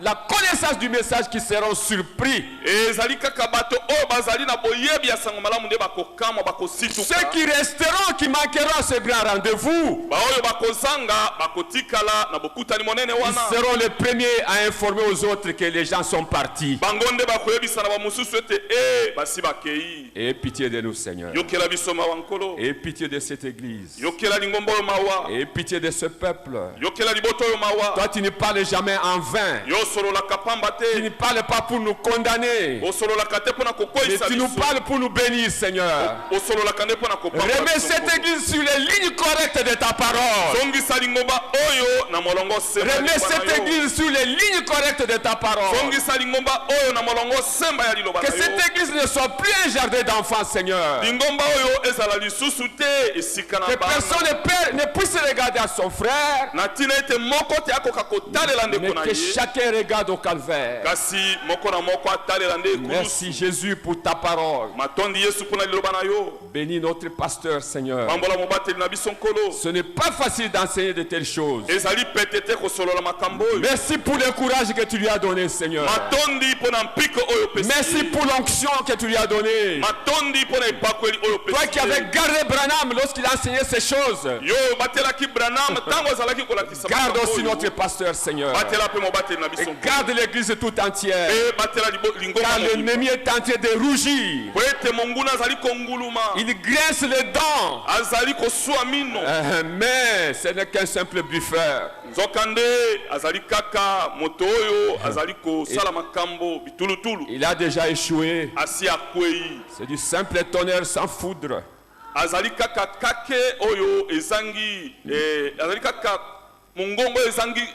la connaissance du message qui seront surpris. ezali kaka bato oyo bazali na boyebi ya sango malamu nde bakokamwa bakosituka Ceux qui resteront, qui manqueront à ce grand rendez-vous, baoyo bakozanga bakotikala na bokutani monene ils wana seront les premiers à informer aux autres que les gens sont partis. bango nde bakoyebisa na bamosusu ete basi bakei. Aie pitié de nous, Seigneur. Yokela biso mawa nkolo, Aie pitié de cette église. yokela lingomba oyo mawa, Aie pitié de ce peuple. yokela liboto oyo mawa. Toi, tu ne parles jamais en vain. yosololaka pamba Tu ne te, parles pas pour nous condamner, osololaka te mpona mais kokweyisa tu nous biso, parles pour nous bénir, Seigneur. osololaka nde mpona kopamba Remets biso cette nkolo. église sur les lignes correctes de ta parole. Zongisa lingomba oyo na molongo semba ya Remets liloba cette na yo. église sur les lignes correctes de ta parole. Zongisa lingomba oyo na molongo semba ya liloba Que na yo. cette église ne soit plus un jardin d'enfants, Seigneur. Lingomba oyo ezala lisusu te esika na Que bana. personne ne puisse regarder à son frère, Na tina ete moko te akoka kotalela mais ndeko na que ye, chacun regarde au calvaire. kasi moko na moko atalela nde ekulusu. Merci Jésus pour ta parole. Matondi Yesu mpona liloba na yo. Bénis notre pasteur, Seigneur. Pambola mobateli na biso nkolo. Ce n'est pas facile d'enseigner de telles choses. Ezali pete te kosolola makambo oyo. Merci pour le courage que tu lui as donné, Seigneur. Matondi mpona mpiko oyo opesi. Merci pour l'onction que tu lui as donnée. Matondi mpona epakweli oyo opesi. Toi qui avais gardé Branham lorsqu'il enseignait ces choses, Yo batelaki Branham tango azalaki kolakisa garde makambo aussi oyo. notre pasteur, Seigneur. Batela pe mobateli na biso. biso Et garde l'église tout entière. mpe batela lingomba Car mobimba. l'ennemi est en train de rougir. Po ete monguna azali konguluma, Il grince les dents. azali kosuwa mino, Mais ce n'est qu'un simple buffeur. nzokande azali kaka moto oyo azali kosala makambo bitulutulu, Il a déjà échoué. asi akwei. C'est du simple tonnerre sans foudre. Azali kaka kake oyo ezangi azali kaka mongongo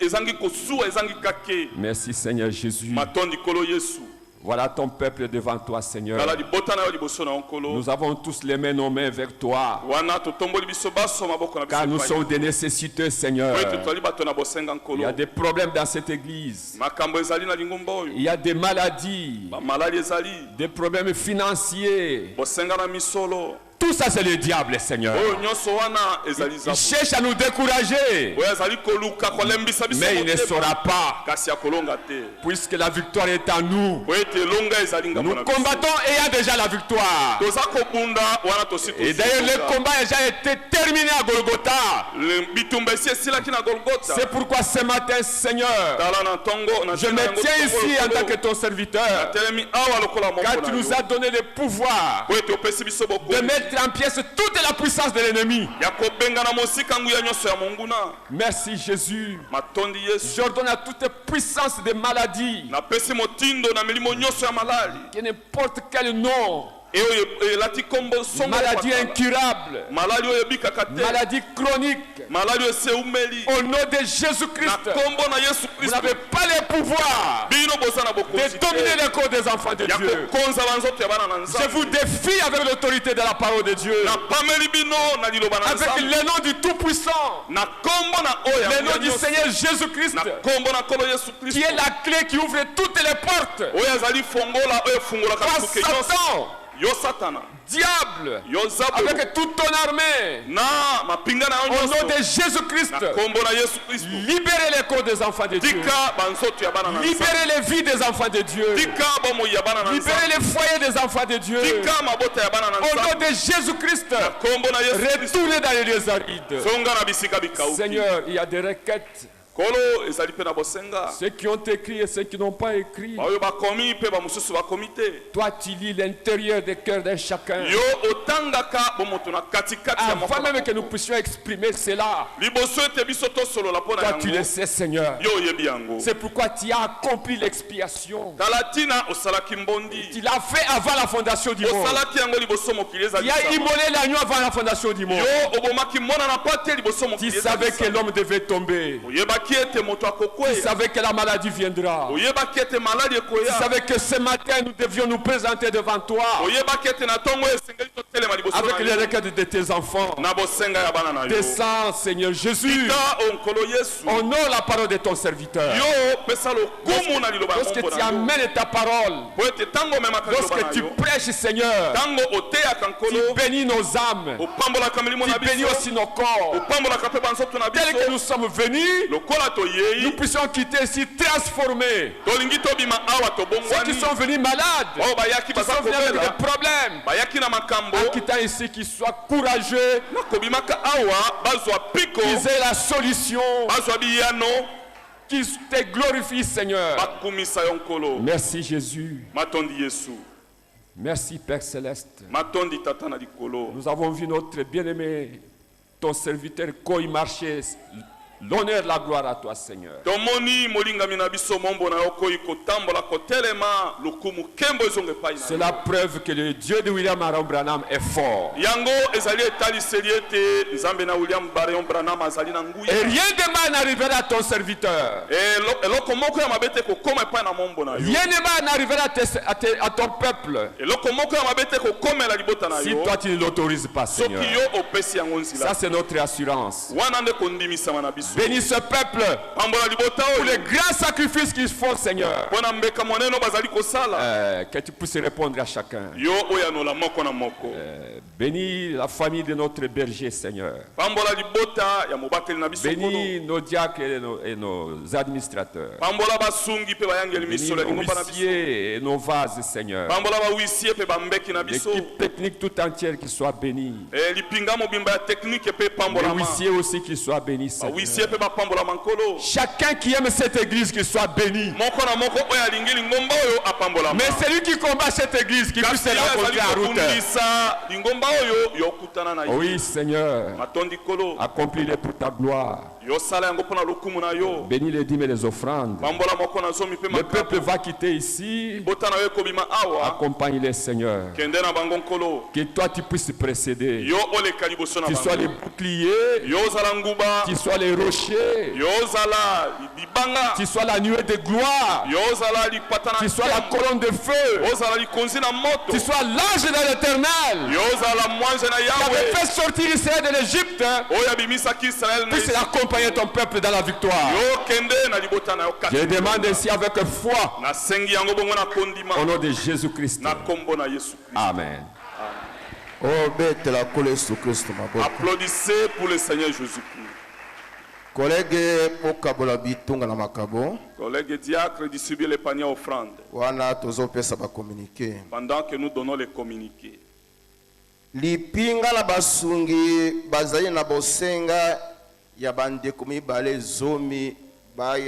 ezangi kosuwa ezangi kake. Merci Seigneur Jésus. Matondi kolo Yesu. Voilà ton peuple devant toi, Seigneur. Kala libota na yo liboso na onkolo. Nous avons tous les mains nos mains vers toi. Wana totomboli biso baso maboko na biso. Car nous sommes des nécessiteux, Seigneur. Po ete tozali bato na bosenga nkolo. Il y a des problèmes dans cette église. Makambo ezali na lingomba oyo. Il y a des maladies, Maladi ezali. des problèmes financiers. Bosenga na misolo. Tout ça, c'est le diable, Seigneur. Oyo nyonso wana ezali Il zabu. cherche à nous décourager, Oyo ezali koluka kolembisa biso. mais il ne motema. saura pas, Kasi akolonga te. puisque la victoire est en nous. Po ete longa ezali ngambo Nous na biso. combattons ayant déjà la victoire. Toza kobunda wana tosi Et d'ailleurs, le combat a déjà été terminé à Golgotha. bitumba esi esilaki na Golgotha. C'est pourquoi ce matin, Seigneur, Tala na tongo na je me tiens ici en tant que ton serviteur, telemi awa lokola car moko tu na nous yo. as donné le pouvoir Po ete opesi biso de bokoli mettre en pièces toute la puissance de l'ennemi. ya kobenga na mosika nguya nyonso ya monguna. Merci Jésus. Matondi Yesu. J'ordonne à toute puissance de maladie, Napesi motindo na milimo nyonso ya malali. que n'importe quel nom, E oyo elati kombo songo. maladie patala. incurable, Malali oyo ebikaka te. maladie chronique, Malali oyo eseumeli. au nom de Na Jésus-Christ, kombo na Yesu vous Kristo. n'avez pas le pouvoir Bino boza na de bokonzi dominer te. le corps des enfants de Ya Dieu. kokonza banzoto ya bana na Je Nzambe. vous défie avec l'autorité de la parole de Dieu, Na pameli bino na liloba na avec Nzambe. le nom du Tout-Puissant, Na kombo na oyo ya le nom du nyonso. Seigneur Jésus-Christ, Na kombo na kolo Yesu qui Kristo. est la clé qui ouvre toutes les portes. Oyo azali fongola oyo efungolaka Toi, bisuke nyonso. Satan, Yo Satana. diable, Yo Zabu. avec toute ton armée, Na mapinga na yo au nom nyonso. de Jésus-Christ, Na kombo na Yesu Kristo. libérez les corps des enfants de Dieu. Tika banzoto ya bana na Nzambe. Libérez les vies des enfants de Dieu. Tika bomoi ya bana na Libérez Nzambe. les foyers des enfants de Dieu. Tika mabota ya bana na Au nom Nzambe. de Jésus-Christ, Na kombo na Yesu Kristo. retournez dans les lieux arides. Zonga na bisika bikauki. Seigneur, il y a des requêtes. Kolo ezali pe na bosenga. Ceux qui ont écrit et ceux qui n'ont pas écrit. Oyo bakomi pe bamususu bakomi te. Toi, tu lis l'intérieur des cœurs d'un chacun. Yo otangaka bomoto na katikati ya Avant moko. même que nous puissions exprimer cela, Liboso ete biso tosolola mpo na toi, tu le yango. sais, Seigneur. Yo oyebi yango. C'est pourquoi tu as accompli l'expiation. Talatina osalaki mbondi. Tu l'as fait avant la fondation du monde. Osalaki yango liboso mokili ezali. Tu as immolé l'agneau avant la fondation du monde. Yo obomaki mona na pate liboso Tu mokili savais que l'homme devait tomber. oyebaki ete moto Tu akokwea. savais que la maladie viendra. oyebaki ete maladi Tu ekoya. savais que ce matin, nous devions nous présenter devant toi oyebaki ete na ntongo oyo esengeli totelema liboso avec na les yo. requêtes de tes enfants. Na bosenga ya bana na yo. Descends, Seigneur Jésus. Tika onkolo Yesu. Honore la parole de ton serviteur. Yo pesa lokumu na liloba ya Lorsque mombo tu na yo. amènes ta parole, Po ete ntango omemaka liloba lorsque na tu yo. prêches, Seigneur, Ntango oteyaka tu nkolo. bénis nos âmes. opambolaka milimo na Tu bénis biso. aussi nos corps. opambolaka mpe banzoto na Tel que biso. nous sommes venus, lokola nous toyei. puissions quitter ici transformés. tolingi tobima awa Ceux tobongwani. qui sont venus malades, oyo bayaki qui baza sont venus avec kobela. des problèmes, bayaki na makambo. en quittant ici, qu'ils soient courageux, na kobimaka awa bazwa piko. qu'ils aient la solution, bazwa biyano. qu'ils te glorifient, Seigneur. bakumisa yo nkolo. Merci Jésus. matondi Yesu. Merci Père Céleste. matondi tata na likolo. Nous avons vu notre bien-aimé, ton serviteur, Koy marcher. L'honneur, la gloire à toi, Seigneur. tomoni molingami na biso mombo na yo koyi kotambola kotelema lokumu kembo ezonga epai na C'est yo. la preuve que le Dieu de William Aaron Branham est fort. yango ezali etaliseli ete nzambe na William Barayon Branham azali na Et nguya. rien de mal n'arrivera à ton serviteur. eloko moko ya mabe te kokoma epai na mombo na yo. Rien de mal n'arrivera à ton peuple. eloko moko ya mabe te kokomela libota na Si yo. toi tu ne l'autorises pas, soki Seigneur. yo opesi yango Ça, nzila. c'est notre assurance. wana nde kondimisama na biso. Bénis ce peuple pambola libota pour les oyo. grands sacrifices qu'ils font, Seigneur. mpo na mbeka monene bazali kosala. Que tu puisses répondre à chacun. yo oyanola moko na moko. Bénis la famille de notre berger, Seigneur. pambola libota ya mobateli na biso nkolo. Bénis nos diacres et nos administrateurs. pambola basungi mpe bayangeli Bénis misolo ya nos lingomba na biso. huissiers et nos vases, Seigneur. pambola bawisie mpe bambeki na biso. L'équipe technique tout entière qui soit bénie. lipinga mobimba ya teknike mpe Les pambolama. huissiers aussi qui soient bénis, Seigneur. bawisie batie pe bapambola mankolo. Chacun qui aime cette église, qu'il soit béni. Moko na moko oyo alingi lingomba oyo apambola. Mais celui qui combat cette église, qui puisse se rencontrer en route. Lingomba oyo yokutana na yo. Oui, Seigneur. Matondi kolo. Accomplis-les pour ta gloire. Bénis les dîmes et les offrandes. Le peuple va quitter ici. Accompagne-les, Seigneur. Que toi tu puisses précéder. Tu sois les boucliers. Tu sois les rochers. Tu sois la nuée de gloire. Tu sois la colonne de feu. Tu sois l'ange de l'Éternel. Qui avait fait sortir Israël de l'Égypte. Puisse accompagner ton peuple dans la victoire. Je demande ici avec foi. Au nom de Jésus-Christ. Amen. Applaudissez pour le Seigneur Jésus-Christ. Collègues diacres, distribuez les paniers offrandes. Pendant que nous donnons les communiqués. Lipinga na basungi bazali na bosenga ya bandeko mibale zomi baya